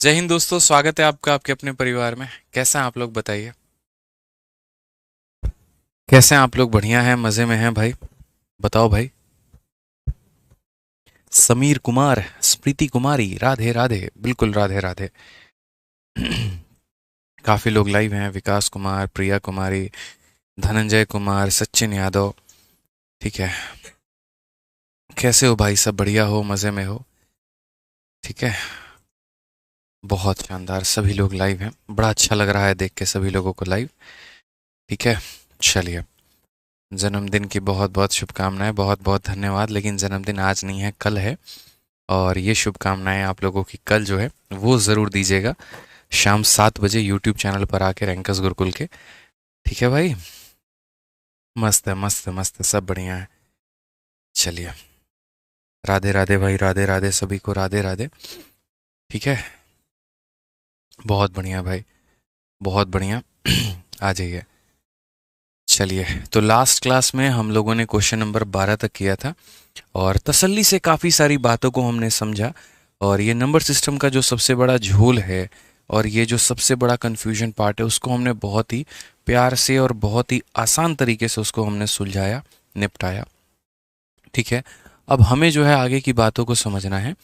जय हिंद दोस्तों, स्वागत है आपका आपके अपने परिवार में। कैसे हैं आप लोग, बताइए। कैसे हैं आप लोग? बढ़िया हैं, मज़े में हैं भाई? बताओ भाई। समीर कुमार, स्प्रीति कुमारी, राधे राधे, बिल्कुल राधे राधे। काफ़ी लोग लाइव हैं। विकास कुमार, प्रिया कुमारी, धनंजय कुमार, सचिन यादव। ठीक है। कैसे हो भाई? सब बढ़िया हो, मज़े में हो? ठीक है। बहुत शानदार, सभी लोग लाइव हैं। बड़ा अच्छा लग रहा है देख के सभी लोगों को लाइव। ठीक है। चलिए। जन्मदिन की बहुत बहुत शुभकामनाएं, बहुत बहुत धन्यवाद। लेकिन जन्मदिन आज नहीं है, कल है। और ये शुभकामनाएं आप लोगों की कल जो है वो ज़रूर दीजिएगा, शाम 7 बजे यूट्यूब चैनल पर आके, रैंकस गुरुकुल के। ठीक है भाई। मस्त है, मस्त है, मस्त है, सब बढ़िया है। चलिए। राधे राधे भाई, राधे राधे सभी को, राधे राधे। ठीक है। बहुत बढ़िया भाई, बहुत बढ़िया। आ जाइए। चलिए, तो लास्ट क्लास में हम लोगों ने क्वेश्चन नंबर 12 तक किया था और तसल्ली से काफ़ी सारी बातों को हमने समझा। और ये नंबर सिस्टम का जो सबसे बड़ा झोल है और ये जो सबसे बड़ा कन्फ्यूजन पार्ट है, उसको हमने बहुत ही प्यार से और बहुत ही आसान तरीके से उसको हमने सुलझाया, निपटाया। ठीक है। अब हमें जो है आगे की बातों को समझना है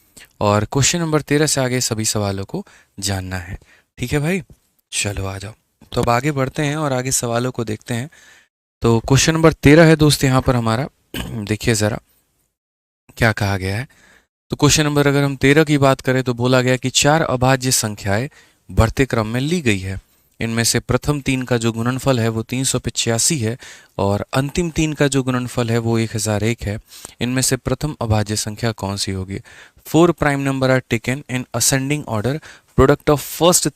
और क्वेश्चन नंबर 13 से आगे सभी सवालों को जानना है। ठीक है भाई। चलो आ जाओ। तो अब आगे बढ़ते हैं और आगे सवालों को देखते हैं। तो क्वेश्चन नंबर 13 है दोस्त यहाँ पर हमारा। देखिए ज़रा क्या कहा गया है। तो क्वेश्चन नंबर अगर हम 13 की बात करें तो बोला गया कि चार अभाज्य संख्याएं बढ़ते क्रम में ली गई है। इनमें से प्रथम तीन का जो गुणनफल है वो 385 है और अंतिम तीन का जो गुणनफल है वो 1001 है। इनमें से प्रथम अभाज्य संख्या कौन सी होगी? Four prime number are taken in ascending order, product of first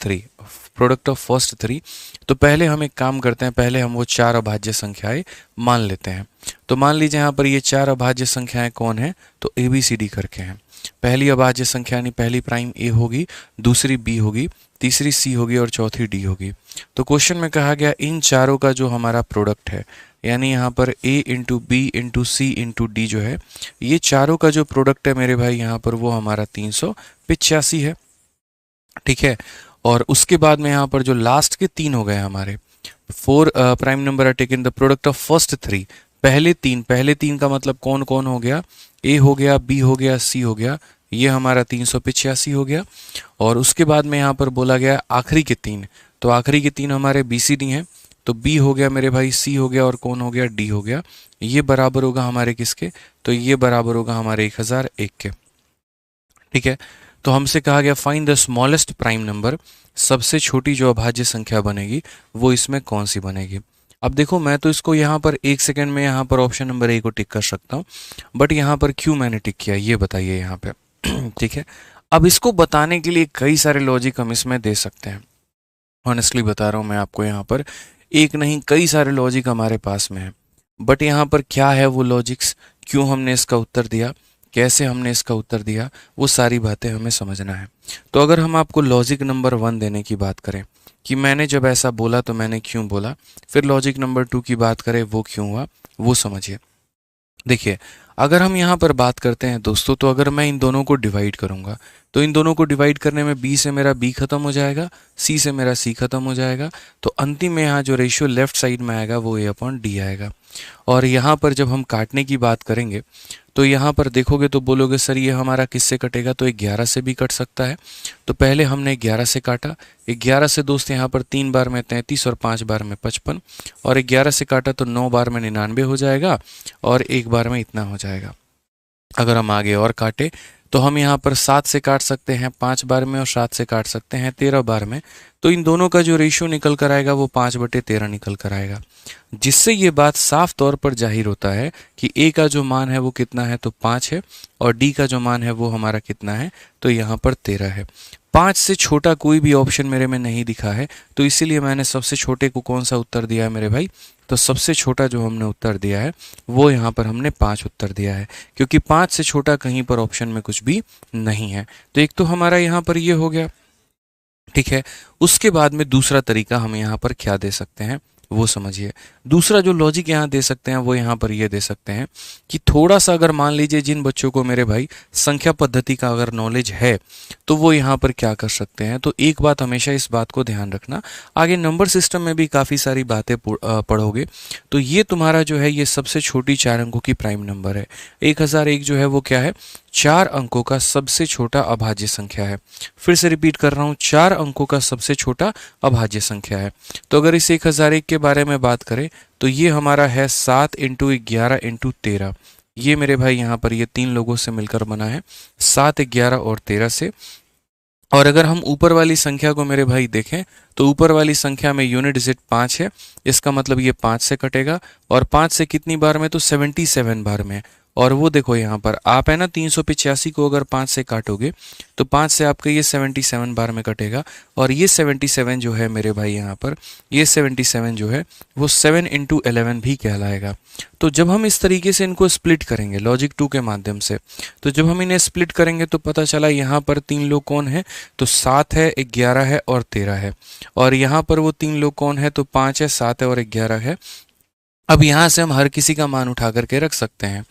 three. तो पहले हम एक काम करते हैं, पहले हम वो चार अभाज्य संख्याएं मान लेते हैं। तो मान लीजिए यहाँ पर ये चार अभाज्य संख्याएं कौन है, तो ए बी सी डी करके हैं। पहली अभाज्य संख्या यानी पहली प्राइम ए होगी, दूसरी बी होगी, तीसरी सी होगी और चौथी डी होगी। तो क्वेश्चन में कहा गया इन चारों का जो हमारा प्रोडक्ट है, यानी यहाँ पर ए इंटू बी इंटू सी इंटू डी जो है, ये चारों का जो प्रोडक्ट है मेरे भाई यहाँ पर वो हमारा 385 है। ठीक है। और उसके बाद में यहाँ पर जो लास्ट के तीन हो गए हमारे, four prime number are taken the product of first three. पहले तीन का मतलब कौन कौन हो गया? ए हो गया, बी हो गया, सी हो गया। ये हमारा 385 हो गया। और उसके बाद में यहाँ पर बोला गया आखिरी के तीन। तो आखिरी के तीन हमारे बी सी डी हैं। तो बी हो गया मेरे भाई, सी हो गया और कौन हो गया? डी हो गया। ये बराबर होगा हमारे किसके? तो ये बराबर होगा हमारे 1001 के। ठीक है। तो हमसे कहा गया find the smallest prime number, सबसे छोटी जो अभाज्य संख्या बनेगी वो इसमें कौन सी बनेगी। अब देखो, मैं तो इसको यहाँ पर एक सेकंड में यहाँ पर ऑप्शन नंबर ए को टिक कर सकता हूँ, बट यहाँ पर क्यों मैंने टिक किया ये बताइए यहाँ पे। ठीक है। अब इसको बताने के लिए कई सारे लॉजिक हम इसमें दे सकते हैं। ऑनेस्टली बता रहा हूँ मैं आपको, यहाँ पर एक नहीं कई सारे लॉजिक हमारे पास में है। बट यहाँ पर क्या है वो लॉजिक्स, क्यों हमने इसका उत्तर दिया, कैसे हमने इसका उत्तर दिया, वो सारी बातें हमें समझना है। तो अगर हम आपको लॉजिक नंबर 1 देने की बात करें कि मैंने जब ऐसा बोला तो मैंने क्यों बोला, फिर लॉजिक नंबर 2 की बात करें वो क्यों हुआ, वो समझिए। देखिए, अगर हम यहाँ पर बात करते हैं दोस्तों, तो अगर मैं इन दोनों को डिवाइड करूँगा तो इन दोनों को डिवाइड करने में बी से मेरा बी खत्म हो जाएगा, सी से मेरा सी खत्म हो जाएगा। तो अंतिम में यहाँ जो रेशियो लेफ्ट साइड में आएगा वो ए अपॉन डी आएगा। और यहाँ पर जब हम काटने की बात करेंगे तो यहाँ पर देखोगे तो बोलोगे सर ये हमारा किससे कटेगा, तो 11 से भी कट सकता है। तो पहले हमने 11 से काटा। 11 से दोस्त यहाँ पर 3 बार में 33 और 5 बार में 55, और 11 से काटा तो 9 बार में 99 हो जाएगा और एक बार में इतना हो जाएगा। अगर हम आगे और काटे तो हम यहाँ पर 7 से काट सकते हैं 5 बार में और 7 से काट सकते हैं 13 बार में। तो इन दोनों का जो रेशियो निकल कर आएगा वो 5/13 निकल कर आएगा, जिससे ये बात साफ तौर पर जाहिर होता है कि ए का जो मान है वो कितना है, तो 5 है, और डी का जो मान है वो हमारा कितना है, तो यहाँ पर 13 है। 5 से छोटा कोई भी ऑप्शन मेरे में नहीं दिखा है, तो इसीलिए मैंने सबसे छोटे को कौन सा उत्तर दिया है मेरे भाई, तो सबसे छोटा जो हमने उत्तर दिया है वो यहाँ पर हमने 5 उत्तर दिया है, क्योंकि 5 से छोटा कहीं पर ऑप्शन में कुछ भी नहीं है। तो एक तो हमारा यहाँ पर ये हो गया। ठीक है। उसके बाद में दूसरा तरीका हम यहाँ पर क्या दे सकते हैं, वो समझिए। दूसरा जो लॉजिक यहाँ दे सकते हैं वो यहाँ पर ये दे सकते हैं कि थोड़ा सा अगर मान लीजिए जिन बच्चों को मेरे भाई संख्या पद्धति का अगर नॉलेज है तो वो यहाँ पर क्या कर सकते हैं। तो एक बात हमेशा इस बात को ध्यान रखना, आगे नंबर सिस्टम में भी काफ़ी सारी बातें पढ़ोगे। तो ये तुम्हारा जो है ये सबसे छोटी 4 अंकों की प्राइम नंबर है। 1001 जो है वो क्या है, 4 अंकों का सबसे छोटा अभाज्य संख्या है। फिर से रिपीट कर रहा हूँ, 4 अंकों का सबसे छोटा अभाज्य संख्या है। तो अगर इस 1001 के बारे में बात करें तो ये हमारा है 7 इंटू 11 इंटू 13। ये मेरे भाई यहाँ पर ये 3 लोगों से मिलकर बना है, 7, 11 और 13 से। और अगर हम ऊपर वाली संख्या को मेरे भाई देखें तो ऊपर वाली संख्या में यूनिट डिजिट 5 है, इसका मतलब ये 5 से कटेगा। और 5 से कितनी बार में, तो 77 बार में। और वो देखो यहाँ पर आप है ना 385 को अगर 5 से काटोगे तो 5 से आपका ये 77 बार में कटेगा। और ये 77 जो है मेरे भाई यहाँ पर ये 77 जो है वो 7 इंटू 11 भी कहलाएगा। तो जब हम इस तरीके से इनको स्प्लिट करेंगे लॉजिक 2 के माध्यम से, तो जब हम इन्हें स्प्लिट करेंगे तो पता चला यहाँ पर 3 लोग कौन है, तो 7 है, 11 है और 13 है। और यहाँ पर वो 3 लोग कौन है, तो 5 है, 7 है और 11 है। अब यहाँ से हम हर किसी का मान उठा करके रख सकते हैं।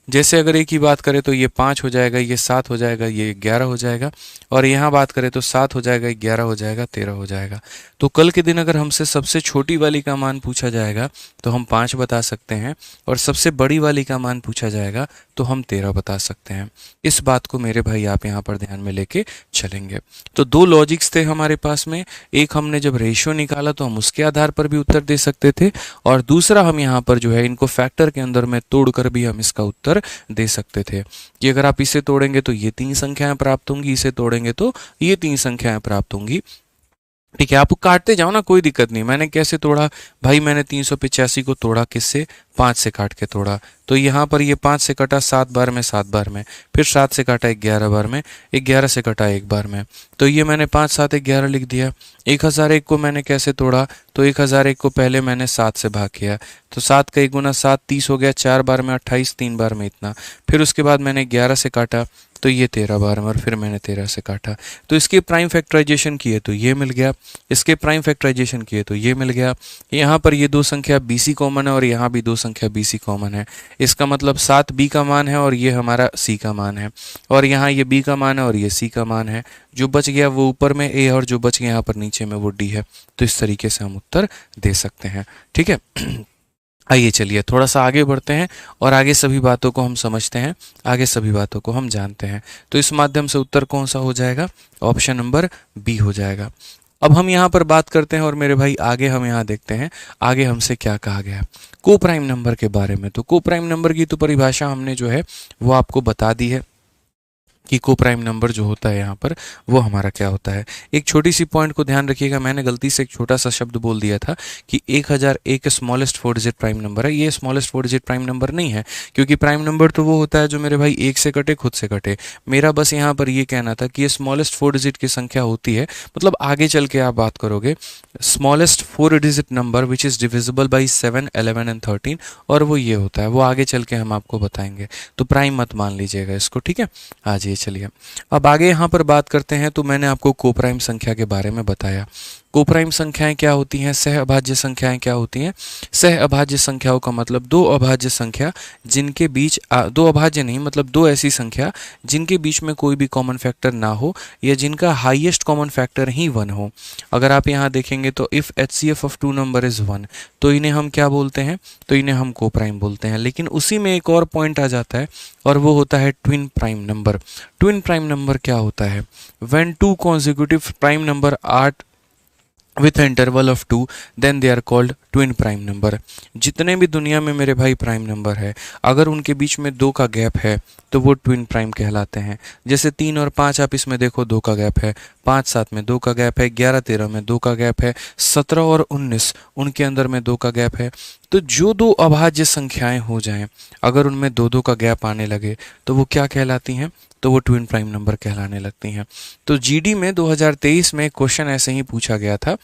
जैसे अगर एक ही बात करें तो ये 5 हो जाएगा, ये 7 हो जाएगा, ये 11 हो जाएगा। और यहाँ बात करें तो 7 हो जाएगा, 11 हो जाएगा, 13 हो जाएगा। तो कल के दिन अगर हमसे सबसे छोटी वाली का मान पूछा जाएगा तो हम 5 बता सकते हैं, और सबसे बड़ी वाली का मान पूछा जाएगा तो हम 13 बता सकते हैं। इस बात को मेरे भाई आप यहाँ पर ध्यान में लेके चलेंगे। तो 2 लॉजिक्स थे हमारे पास में, एक हमने जब रेशियो निकाला तो हम उसके आधार पर भी उत्तर दे सकते थे, और दूसरा हम यहाँ पर जो है इनको फैक्टर के अंदर में तोड़कर भी हम इसका उत्तर दे सकते थे कि अगर आप इसे तोड़ेंगे तो ये 3 संख्याएं प्राप्त होंगी, इसे तोड़ेंगे तो ये 3 संख्याएं प्राप्त होंगी। ठीक है, आप काटते जाओ ना, कोई दिक्कत नहीं। मैंने कैसे तोड़ा भाई, मैंने 385 को तोड़ा किससे, 5 से काट के तोड़ा। तो यहाँ पर ये 5 से कटा 7 बार में, 7 बार में, फिर 7 से काटा 11 बार में, 11 से कटा 1 बार में। तो ये मैंने 5, 7, 11 लिख दिया। 1001 को मैंने कैसे तोड़ा, तो 1001 को पहले मैंने 7 से भाग किया, तो 7 का 1 गुना 7 30 हो गया, 4 बार में 28, 3 बार में इतना। फिर उसके बाद मैंने 11 से काटा तो ये 13 बार में, और फिर मैंने 13 से काटा। तो इसके प्राइम फैक्टराइजेशन किए तो ये मिल गया, इसके प्राइम फैक्टराइजेशन किए तो ये मिल गया। यहाँ पर ये 2 संख्या BC कॉमन है और यहाँ भी 2 संख्या BC कॉमन है। इसका मतलब 7 B का मान है और ये हमारा C का मान है, और यहाँ ये B का मान है और ये C का मान है। जो बच गया वो ऊपर में A, और जो बच गया यहाँ पर नीचे में वो D है। तो इस तरीके से हम उत्तर दे सकते हैं। ठीक है, आइए चलिए थोड़ा सा आगे बढ़ते हैं और आगे सभी बातों को हम समझते हैं, आगे सभी बातों को हम जानते हैं। तो इस माध्यम से उत्तर कौन सा हो जाएगा, ऑप्शन नंबर B हो जाएगा। अब हम यहाँ पर बात करते हैं और मेरे भाई आगे हम यहाँ देखते हैं आगे हमसे क्या कहा गया को प्राइम नंबर के बारे में। तो को प्राइम नंबर की तो परिभाषा हमने जो है वो आपको बता दी है कि को प्राइम नंबर जो होता है यहाँ पर वो हमारा क्या होता है। एक छोटी सी पॉइंट को ध्यान रखिएगा, मैंने गलती से एक छोटा सा शब्द बोल दिया था कि 1001 स्मॉलेस्ट 4 डिजिट प्राइम नंबर है। ये स्मॉलेस्ट 4 डिजिट प्राइम नंबर नहीं है, क्योंकि प्राइम नंबर तो वो होता है जो मेरे भाई 1 से कटे, खुद से कटे। मेरा बस यहाँ पर ये कहना था कि ये स्मॉलेस्ट 4 डिजिट की संख्या होती है, मतलब आगे चल के आप बात करोगे smallest 4 digit number which is divisible by 7, 11 and 13, और वो ये होता है, वो आगे चल के हम आपको बताएंगे। तो प्राइम मत मान लीजिएगा इसको, ठीक है। आ जाइए चलिए अब आगे यहाँ पर बात करते हैं। तो मैंने आपको कोप्राइम संख्या के बारे में बताया। कोप्राइम संख्याएं क्या होती हैं, सह अभाज्य संख्याएं क्या होती हैं। सह अभाज्य संख्याओं का मतलब दो अभाज्य संख्या जिनके बीच दो अभाज्य नहीं मतलब दो ऐसी संख्या जिनके बीच में कोई भी कॉमन फैक्टर ना हो या जिनका हाईएस्ट कॉमन फैक्टर ही 1 हो। अगर आप यहाँ देखेंगे तो if HCF of 2 number is 1, तो इन्हें हम क्या बोलते हैं, तो इन्हें हम कोप्राइम बोलते हैं। लेकिन उसी में एक और पॉइंट आ जाता है और वो होता है twin prime number. Twin prime number क्या होता है, when 2 consecutive prime number are with an interval of 2 then they are called twin prime number। जितने भी दुनिया में मेरे भाई प्राइम नंबर है अगर उनके बीच में 2 का गैप है तो वो ट्विन प्राइम कहलाते हैं। जैसे 3 और 5 आप इसमें देखो 2 का गैप है, 5 7 में 2 का गैप है, 11 13 में 2 का गैप है, 17 और 19 उनके अंदर में 2 का गैप है। तो जो दो अभाज्य संख्याएं हो जाएं अगर उनमें 2-2 का गैप आने लगे तो वो क्या कहलाती हैं, तो वो ट्विन प्राइम नंबर कहलाने लगती हैं। तो जीडी में 2023 में क्वेश्चन ऐसे ही पूछा गया था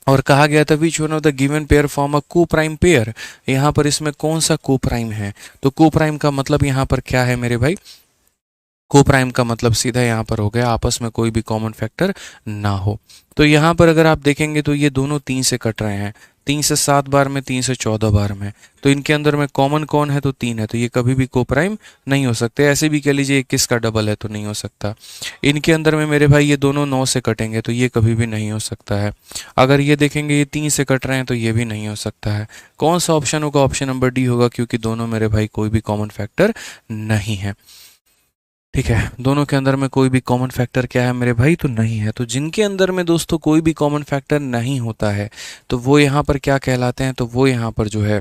और कहा गया था विच one of the given pair form a को प्राइम पेयर। यहाँ पर इसमें कौन सा को प्राइम है, तो को प्राइम का मतलब यहाँ पर क्या है मेरे भाई, को प्राइम का मतलब सीधा यहाँ पर हो गया आपस में कोई भी कॉमन फैक्टर ना हो। तो यहाँ पर अगर आप देखेंगे तो ये दोनों 3 से कट रहे हैं, 3 से 7 बार में, 3 से 14 बार में, तो इनके अंदर में कॉमन कौन है, तो 3 है, तो ये कभी भी को प्राइम नहीं हो सकते। ऐसे भी कह लीजिए 21 का डबल है तो नहीं हो सकता। इनके अंदर में मेरे भाई ये दोनों 9 से कटेंगे तो ये कभी भी नहीं हो सकता है। अगर ये देखेंगे ये 3 से कट रहे हैं तो ये भी नहीं हो सकता है। कौन सा ऑप्शन होगा, ऑप्शन नंबर डी होगा, क्योंकि दोनों मेरे भाई कोई भी कॉमन फैक्टर नहीं है। ठीक है, दोनों के अंदर में कोई भी कॉमन फैक्टर क्या है मेरे भाई, तो नहीं है। तो जिनके अंदर में दोस्तों कोई भी कॉमन फैक्टर नहीं होता है तो वो यहाँ पर क्या कहलाते हैं, तो वो यहाँ पर जो है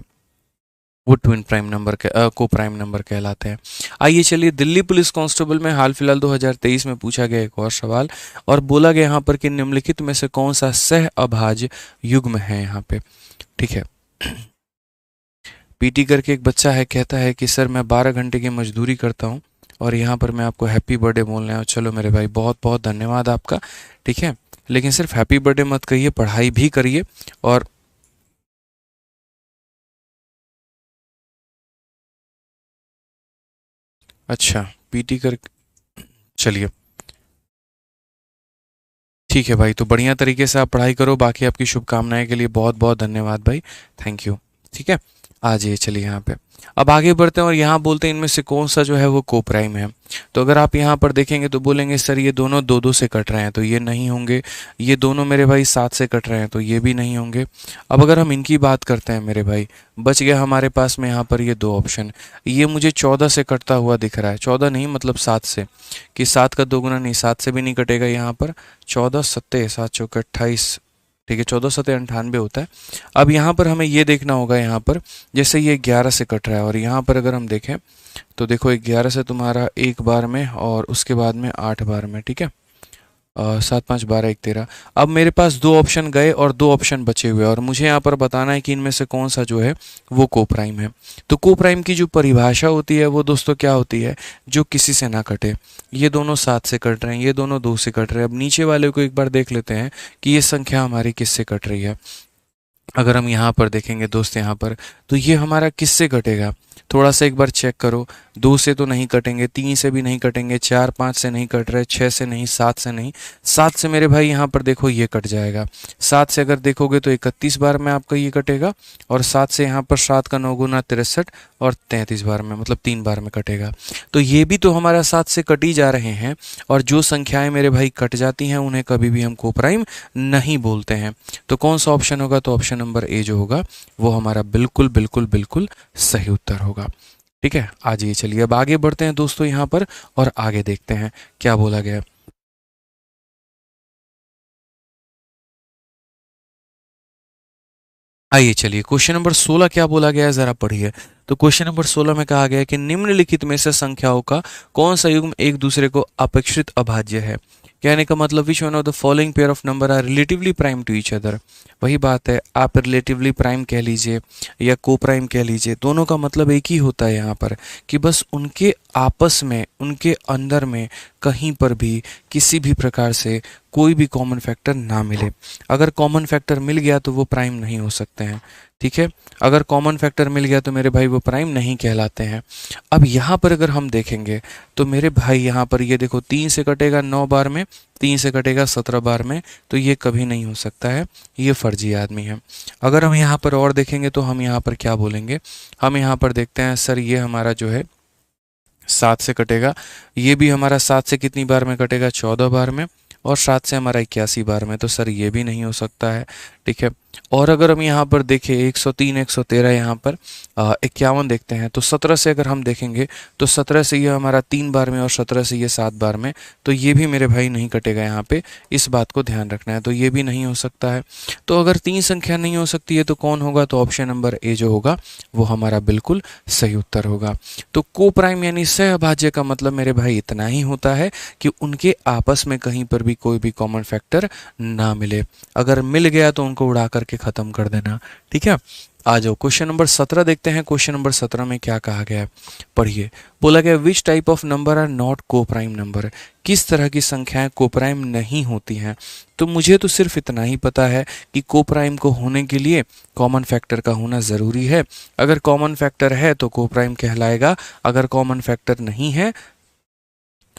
वो ट्विन प्राइम नंबर के को प्राइम नंबर कहलाते हैं। आइए चलिए, दिल्ली पुलिस कांस्टेबल में हाल फिलहाल 2023 में पूछा गया एक और सवाल, और बोला गया यहाँ पर कि निम्नलिखित में से कौन सा सह अभाज्य युग्म है यहाँ पे। ठीक है, पीटी करके एक बच्चा है, कहता है कि सर मैं 12 घंटे की मजदूरी करता हूँ और यहाँ पर मैं आपको हैप्पी बर्थडे बोलने आया हूँ। चलो मेरे भाई, बहुत बहुत धन्यवाद आपका। ठीक है, लेकिन सिर्फ हैप्पी बर्थडे मत कहिए, पढ़ाई भी करिए। और अच्छा, पीटी कर, चलिए ठीक है भाई, तो बढ़िया तरीके से आप पढ़ाई करो। बाकी आपकी शुभकामनाएं के लिए बहुत बहुत धन्यवाद भाई, थैंक यू। ठीक है, आ जाइए, चलिए यहाँ पे अब आगे बढ़ते हैं और यहाँ बोलते हैं इनमें से कौन सा जो है वो को प्राइम है। तो अगर आप यहाँ पर देखेंगे तो बोलेंगे सर ये दोनों 2-2 से कट रहे हैं तो ये नहीं होंगे, ये दोनों मेरे भाई 7 से कट रहे हैं तो ये भी नहीं होंगे। अब अगर हम इनकी बात करते हैं मेरे भाई, बच गया हमारे पास में यहाँ पर ये 2 ऑप्शन। ये मुझे 14 से कटता हुआ दिख रहा है, 14 नहीं मतलब 7 से, कि 7 का 2 गुना नहीं, 7 से भी नहीं कटेगा यहाँ पर। 14 सत्ते 7 चौके 28, ठीक है, 14 सत्ते 98 होता है। अब यहाँ पर हमें ये देखना होगा, यहाँ पर जैसे ये 11 से कट रहा है और यहाँ पर अगर हम देखें तो देखो 11 से तुम्हारा एक बार में और उसके बाद में 8 बार में। ठीक है, 7 5 12 1 13। अब मेरे पास 2 ऑप्शन गए और 2 ऑप्शन बचे हुए और मुझे यहाँ पर बताना है कि इनमें से कौन सा जो है वो को प्राइम है। तो को प्राइम की जो परिभाषा होती है वो दोस्तों क्या होती है, जो किसी से ना कटे। ये दोनों 7 से कट रहे हैं, ये दोनों 2 से कट रहे हैं। अब नीचे वाले को एक बार देख लेते हैं कि ये संख्या हमारी किससे कट रही है। अगर हम यहाँ पर देखेंगे दोस्त, यहाँ पर तो ये हमारा किससे कटेगा, थोड़ा सा एक बार चेक करो। 2 से तो नहीं कटेंगे, 3 से भी नहीं कटेंगे, 4 5 से नहीं कट रहे, 6 से नहीं, 7 से नहीं। 7 से मेरे भाई यहाँ पर देखो ये कट जाएगा। 7 से अगर देखोगे तो 31 बार में आपका ये कटेगा, और 7 से यहाँ पर 7 का 9 गुना 63 और 33 बार में, मतलब 3 बार में कटेगा। तो ये भी तो हमारा 7 से कट ही जा रहे हैं, और जो संख्याएं मेरे भाई कट जाती हैं उन्हें कभी भी हम को प्राइम नहीं बोलते हैं। तो कौन सा ऑप्शन होगा, तो ऑप्शन नंबर ए जो होगा वो हमारा बिल्कुल बिल्कुल बिल्कुल सही उत्तर होगा। ठीक है, आ जाइए, चलिए अब आगे बढ़ते हैं दोस्तों यहाँ पर और आगे देखते हैं क्या बोला गया। आइए चलिए, क्वेश्चन नंबर 16 क्या बोला गया है जरा पढ़िए। तो क्वेश्चन नंबर 16 में कहा गया है कि निम्नलिखित में से संख्याओं का कौन सा युग्म एक दूसरे को अपेक्षित अभाज्य है। कहने का मतलब which one of the following pair of number are relatively prime to each other. वही बात है, आप रिलेटिवली प्राइम कह लीजिए या को प्राइम कह लीजिए, दोनों का मतलब एक ही होता है यहाँ पर, कि बस उनके आपस में, उनके अंदर में कहीं पर भी किसी भी प्रकार से कोई भी कॉमन फैक्टर ना मिले। अगर कॉमन फैक्टर मिल गया तो वो प्राइम नहीं हो सकते हैं। ठीक है, अगर कॉमन फैक्टर मिल गया तो मेरे भाई वो प्राइम नहीं कहलाते हैं। अब यहाँ पर अगर हम देखेंगे तो मेरे भाई यहाँ पर ये देखो 3 से कटेगा 9 बार में, 3 से कटेगा 17 बार में, तो ये कभी नहीं हो सकता है, ये फर्जी आदमी है। अगर हम यहाँ पर और देखेंगे तो हम यहाँ पर क्या बोलेंगे, हम यहाँ पर देखते हैं सर ये हमारा जो है 7 से कटेगा, ये भी हमारा 7 से कितनी बार में कटेगा, 14 बार में, और 7 से हमारा 81 बार में, तो सर ये भी नहीं हो सकता है। ठीक है, और अगर हम यहाँ पर देखें 103 113 यहाँ पर 51 देखते हैं, तो 17 से अगर हम देखेंगे तो 17 से ये हमारा 3 बार में और 17 से ये 7 बार में, तो ये भी मेरे भाई नहीं कटेगा यहाँ पे, इस बात को ध्यान रखना है। तो ये भी नहीं हो सकता है। तो अगर 3 संख्या नहीं हो सकती है तो कौन होगा, तो ऑप्शन नंबर ए जो होगा वो हमारा बिल्कुल सही उत्तर होगा। तो को प्राइम यानी सहअभाज्य का मतलब मेरे भाई इतना ही होता है कि उनके आपस में कहीं पर भी कोई भी कॉमन फैक्टर ना मिले। अगर मिल गया तो उनको उड़ा करके खत्म कर देना। ठीक है, आ जाओ क्वेश्चन नंबर 17 देखते हैं। क्वेश्चन नंबर 17 में क्या कहा गया है, पढ़िए। बोला गया which type of number are not co prime number. किस तरह की संख्याएं को प्राइम नहीं होती हैं। तो मुझे तो सिर्फ इतना ही पता है कि को प्राइम को होने के लिए कॉमन फैक्टर का होना ज़रूरी है। अगर कॉमन फैक्टर है तो को प्राइम कहलाएगा, अगर कॉमन फैक्टर नहीं है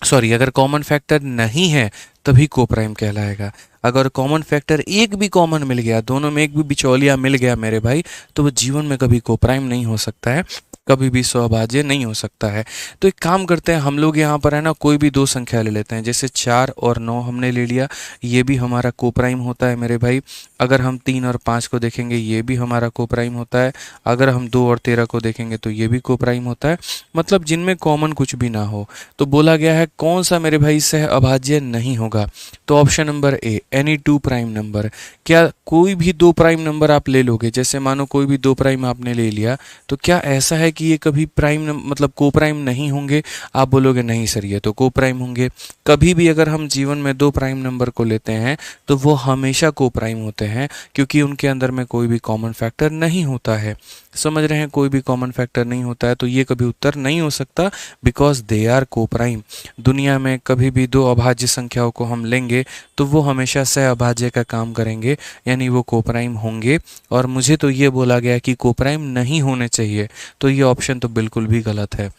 सॉरी, अगर कॉमन फैक्टर नहीं है तभी कोप्राइम कहलाएगा। अगर कॉमन फैक्टर एक भी कॉमन मिल गया, दोनों में एक भी बिचौलिया मिल गया मेरे भाई, तो वो जीवन में कभी कोप्राइम नहीं हो सकता है, कभी भी स्वभाज्य नहीं हो सकता है। तो एक काम करते हैं, हम लोग यहाँ पर है ना कोई भी दो संख्या ले लेते हैं, जैसे 4 और 9 हमने ले लिया, ये भी हमारा कोप्राइम होता है मेरे भाई। अगर हम 3 और 5 को देखेंगे, ये भी हमारा कोप्राइम होता है। अगर हम 2 और 13 को देखेंगे तो ये भी कोप्राइम होता है, मतलब जिनमें कॉमन कुछ भी ना हो। तो बोला गया है कौन सा मेरे भाई सह अभाज्य नहीं होगा, तो option number A, any two prime number. क्या कोई भी दो प्राइम नंबर आप ले लोगे, जैसे मानो कोई भी दो प्राइम आपने ले लिया, तो क्या ऐसा है कि ये कभी प्राइम मतलब को प्राइम नहीं होंगे? आप बोलोगे नहीं सर, ये तो को प्राइम होंगे। कभी भी अगर हम जीवन में दो प्राइम नंबर को लेते हैं तो वो हमेशा को प्राइम होते हैं, क्योंकि उनके अंदर में कोई भी कॉमन फैक्टर नहीं होता है। समझ रहे हैं, कोई भी कॉमन फैक्टर नहीं होता है, तो ये कभी उत्तर नहीं हो सकता, because they are co prime. दुनिया में कभी भी दो अभाज्य संख्याओं को हम लेंगे तो वो हमेशा सह अभाज्य का काम करेंगे, यानी वो कोप्राइम होंगे। और मुझे तो ये बोला गया कि कोप्राइम नहीं होने चाहिए, तो ये ऑप्शन तो बिल्कुल भी गलत है।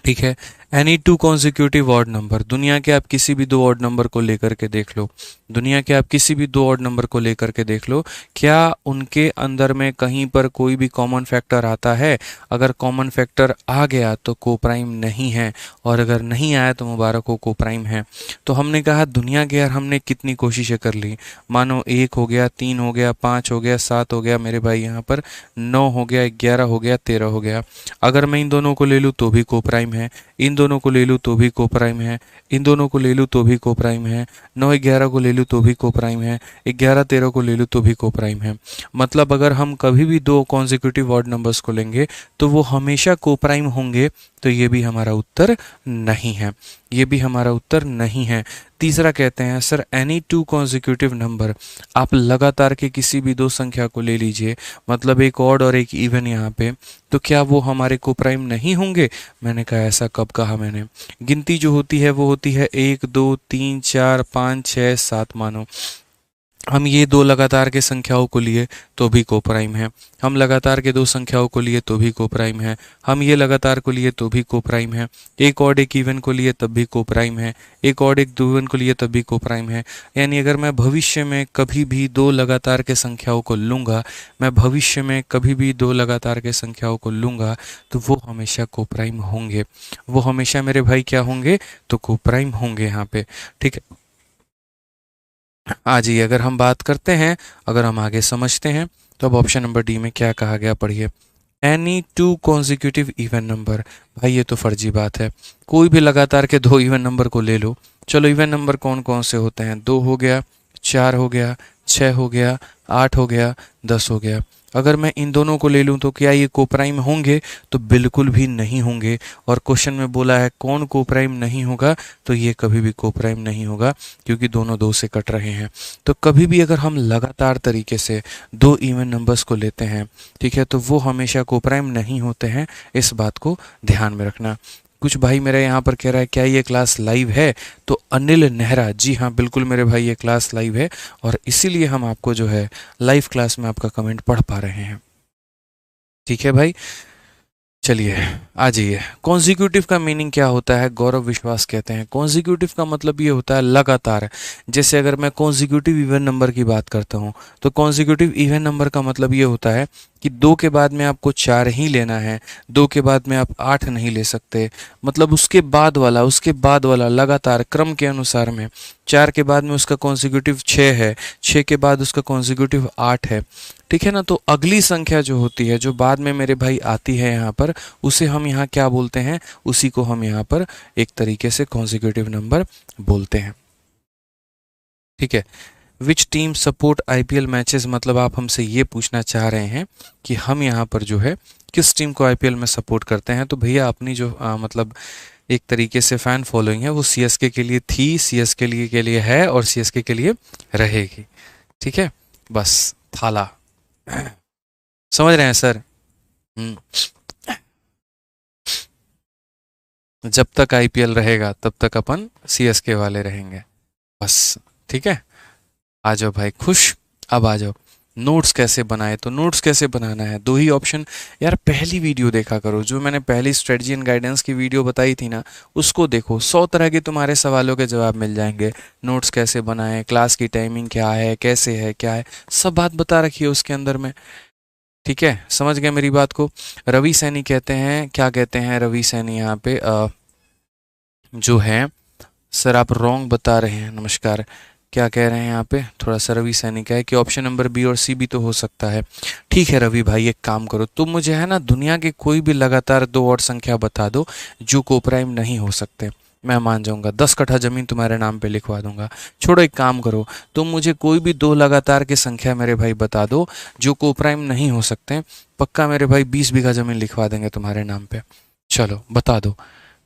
ठीक है, any two consecutive odd number, दुनिया के आप किसी भी दो ऑड नंबर को लेकर के देख लो, दुनिया के आप किसी भी दो ऑड नंबर को लेकर के देख लो, क्या उनके अंदर में कहीं पर कोई भी कॉमन फैक्टर आता है? अगर कॉमन फैक्टर आ गया तो कोप्राइम नहीं है, और अगर नहीं आया तो मुबारक हो, कोप्राइम है। तो हमने कहा दुनिया के यार हमने कितनी कोशिशें कर ली, मानो 1 हो गया, 3 हो गया, 5 हो गया, 7 हो गया मेरे भाई, यहाँ पर 9 हो गया, 11 हो गया, 13 हो गया। अगर मैं इन दोनों को ले लूँ तो भी कोप्राइम है, इन दोनों को ले लूँ तो भी कोप्राइम है, इन दोनों को ले लूँ तो भी कोप्राइम है, 9 11 को ले लूँ तो भी कोप्राइम है, 11 13 को ले लूँ तो भी कोप्राइम है। मतलब अगर हम कभी भी दो कॉन्जिक्यूटिव ऑड नंबर्स को लेंगे तो वो हमेशा कोप्राइम होंगे, तो ये भी हमारा उत्तर नहीं है, ये भी हमारा उत्तर नहीं है। तीसरा कहते हैं sir any two consecutive number, आप लगातार के किसी भी दो संख्या को ले लीजिए, मतलब एक ऑड और एक इवन यहाँ पे, तो क्या वो हमारे कोप्राइम नहीं होंगे? मैंने कहा ऐसा कब कहा मैंने? गिनती जो होती है वो होती है 1 2 3 4 5 6 7, मानो हम ये दो लगातार के संख्याओं को लिए तो भी कोप्राइम है, हम लगातार के दो संख्याओं को लिए तो भी कोप्राइम है, हम ये लगातार को लिए तो भी कोप्राइम है, एक ऑड एक इवन को लिए तब भी कोप्राइम है, एक ऑड एक इवन को लिए तब भी कोप्राइम है। यानी अगर मैं भविष्य में कभी भी दो लगातार के संख्याओं को लूँगा, मैं भविष्य में कभी भी दो लगातार के संख्याओं को लूँगा, तो वो हमेशा कोप्राइम होंगे, वो हमेशा मेरे भाई क्या होंगे? तो कोप्राइम होंगे यहाँ पे। ठीक है, जी अगर हम बात करते हैं, अगर हम आगे समझते हैं, तो अब ऑप्शन नंबर डी में क्या कहा गया पढ़िए, any two consecutive even number. भाई ये तो फर्जी बात है, कोई भी लगातार के दो इवन नंबर को ले लो। चलो इवन नंबर कौन कौन से होते हैं? 2 हो गया, 4 हो गया, 6 हो गया, 8 हो गया, 10 हो गया। अगर मैं इन दोनों को ले लूँ तो क्या ये कोप्राइम होंगे? तो बिल्कुल भी नहीं होंगे। और क्वेश्चन में बोला है कौन कोप्राइम नहीं होगा, तो ये कभी भी कोप्राइम नहीं होगा, क्योंकि दोनों दो से कट रहे हैं। तो कभी भी अगर हम लगातार तरीके से दो इवन नंबर्स को लेते हैं, ठीक है, तो वो हमेशा कोप्राइम नहीं होते हैं, इस बात को ध्यान में रखना। कुछ भाई मेरा यहाँ पर कह रहा है क्या ये क्लास लाइव है? तो अनिल नेहरा, जी हाँ बिल्कुल मेरे भाई ये क्लास लाइव है, और इसीलिए हम आपको जो है लाइव क्लास में आपका कमेंट पढ़ पा रहे हैं। ठीक है भाई, चलिए आ जाइए। कॉन्जिक्यूटिव का मीनिंग क्या होता है? गौरव विश्वास कहते हैं कॉन्जिक्यूटिव का मतलब ये होता है लगातार। जैसे अगर मैं कॉन्जिक्यूटिव इवन नंबर की बात करता हूँ, तो कॉन्जिक्यूटिव इवन नंबर का मतलब ये होता है कि 2 के बाद में आपको 4 ही लेना है, 2 के बाद में आप 8 नहीं ले सकते, मतलब उसके बाद वाला लगातार क्रम के अनुसार में 4 के बाद में उसका कॉन्जिक्यूटिव 6 है, 6 के बाद उसका कॉन्जिक्यूटिव 8 है। ठीक है ना, तो अगली संख्या जो होती है, जो बाद में मेरे भाई आती है यहाँ पर, उसे हम यहाँ क्या बोलते हैं? उसी को हम यहाँ पर एक तरीके से कॉन्जिक्यूटिव नंबर बोलते हैं। ठीक है, which team support IPL matches, मतलब आप हमसे ये पूछना चाह रहे हैं कि हम यहाँ पर जो है किस टीम को आईपीएल में सपोर्ट करते हैं। तो भैया अपनी जो मतलब एक तरीके से फैन फॉलोइंग है वो सीएसके के लिए थी, सीएसके के लिए है, और सीएसके के लिए रहेगी। ठीक है, बस थाला समझ रहे हैं सर? जब तक आईपीएल रहेगा तब तक अपन सीएसके वाले रहेंगे, बस। ठीक है, आ जाओ भाई खुश, अब आ जाओ। नोट्स कैसे बनाए, तो नोट्स कैसे बनाना है, दो ही ऑप्शन। यार पहली वीडियो देखा करो, जो मैंने पहली स्ट्रेटजी एंड गाइडेंस की वीडियो बताई थी ना, उसको देखो, 100 तरह के तुम्हारे सवालों के जवाब मिल जाएंगे। नोट्स कैसे बनाएं, क्लास की टाइमिंग क्या है, कैसे है, क्या है, सब बात बता रखी है उसके अंदर में। ठीक है, समझ गए मेरी बात को। रवि सैनी कहते हैं, क्या कहते हैं रवि सैनी यहाँ पे जो है, सर आप रॉन्ग बता रहे हैं, नमस्कार, क्या कह रहे हैं यहाँ पे, थोड़ा सा रवि सैनी का है कि ऑप्शन नंबर बी और सी भी तो हो सकता है। ठीक है रवि भाई, एक काम करो, तुम मुझे है ना दुनिया के कोई भी लगातार दो और संख्या बता दो जो कोप्राइम नहीं हो सकते, मैं मान जाऊंगा, 10 कट्ठा जमीन तुम्हारे नाम पे लिखवा दूंगा। छोड़ो, एक काम करो, तुम मुझे कोई भी दो लगातार की संख्या मेरे भाई बता दो जो कोप्राइम नहीं हो सकते, पक्का मेरे भाई 20 बीघा जमीन लिखवा देंगे तुम्हारे नाम पे। चलो बता दो।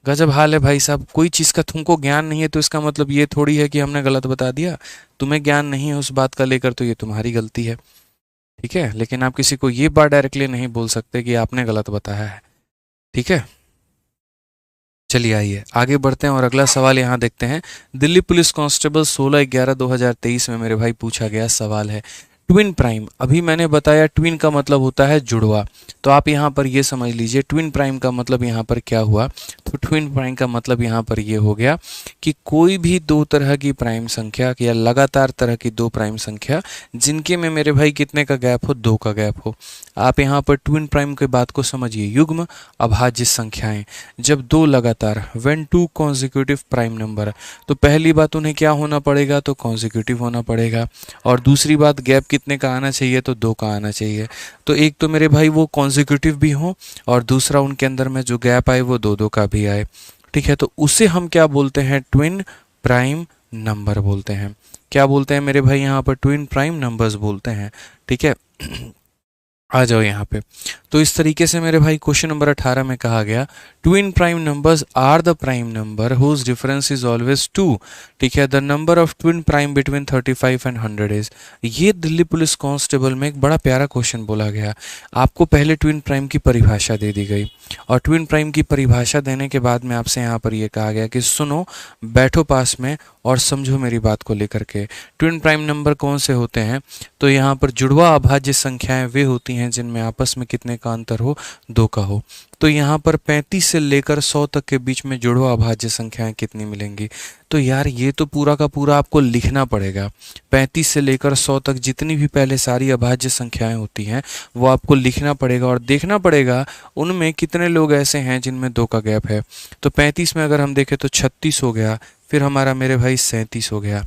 गजब हाल है भाई साहब, कोई चीज़ का तुमको ज्ञान नहीं है तो इसका मतलब ये थोड़ी है कि हमने गलत बता दिया। तुम्हें ज्ञान नहीं है उस बात का लेकर तो ये तुम्हारी गलती है। ठीक है, लेकिन आप किसी को ये बात डायरेक्टली नहीं बोल सकते कि आपने गलत बताया है। ठीक है, चलिए आइए आगे बढ़ते हैं और अगला सवाल यहाँ देखते हैं। दिल्ली पुलिस कांस्टेबल 16/11/2023 में मेरे भाई पूछा गया सवाल है, ट्विन प्राइम, अभी मैंने बताया ट्विन का मतलब होता है जुड़वा, तो आप यहाँ पर ये समझ लीजिए ट्विन प्राइम का मतलब यहाँ पर क्या हुआ। तो ट्विन प्राइम का मतलब यहाँ पर ये हो गया कि कोई भी दो तरह की प्राइम संख्या या लगातार तरह की दो प्राइम संख्या जिनके में मेरे भाई कितने का गैप हो, दो का गैप हो। आप यहाँ पर ट्विन प्राइम की बात को समझिए, युग्म अभाज्य संख्याएं, जब दो लगातार, when two consecutive prime number, तो पहली बात उन्हें क्या होना पड़ेगा, तो कॉन्जिक्यूटिव होना पड़ेगा, और दूसरी बात गैप कितने का आना चाहिए, तो दो का आना चाहिए। तो एक तो मेरे भाई वो कॉन्जिक्यूटिव भी हो और दूसरा उनके अंदर में जो गैप आए वो दो दो का भी आए। ठीक है, तो उसे हम क्या बोलते हैं, ट्विन प्राइम नंबर बोलते हैं। क्या बोलते हैं मेरे भाई यहाँ पर, ट्विन प्राइम नंबर्स बोलते हैं। ठीक है, आ जाओ यहाँ पे। तो इस तरीके से मेरे भाई क्वेश्चन नंबर 18 में कहा गया, twin prime numbers are the prime number whose difference is always 2। ठीक है, the number of twin prime between 35 and 100 is. ये दिल्ली पुलिस कांस्टेबल में एक बड़ा प्यारा क्वेश्चन बोला गया। आपको पहले ट्विन प्राइम की परिभाषा दे दी गई और ट्विन प्राइम की परिभाषा देने के बाद में आपसे यहाँ पर यह कहा गया कि सुनो, बैठो पास में और समझो मेरी बात को लेकर के। ट्विन प्राइम नंबर कौन से होते हैं, तो यहाँ पर जुड़वा अभाज्य संख्याएं वे होती हैं जिनमें आपस में कितने का अंतर हो, दो का हो। तो यहाँ पर 35 से लेकर 100 तक के बीच में जुड़वा अभाज्य संख्याएं कितनी मिलेंगी, तो यार ये तो पूरा का पूरा आपको लिखना पड़ेगा। 35 से लेकर 100 तक जितनी भी पहले सारी अभाज्य संख्याएं होती हैं वो आपको लिखना पड़ेगा और देखना पड़ेगा उनमें कितने लोग ऐसे हैं जिनमें दो का गैप है। तो 35 में अगर हम देखें तो 36 हो गया, फिर हमारा मेरे भाई 37 हो गया।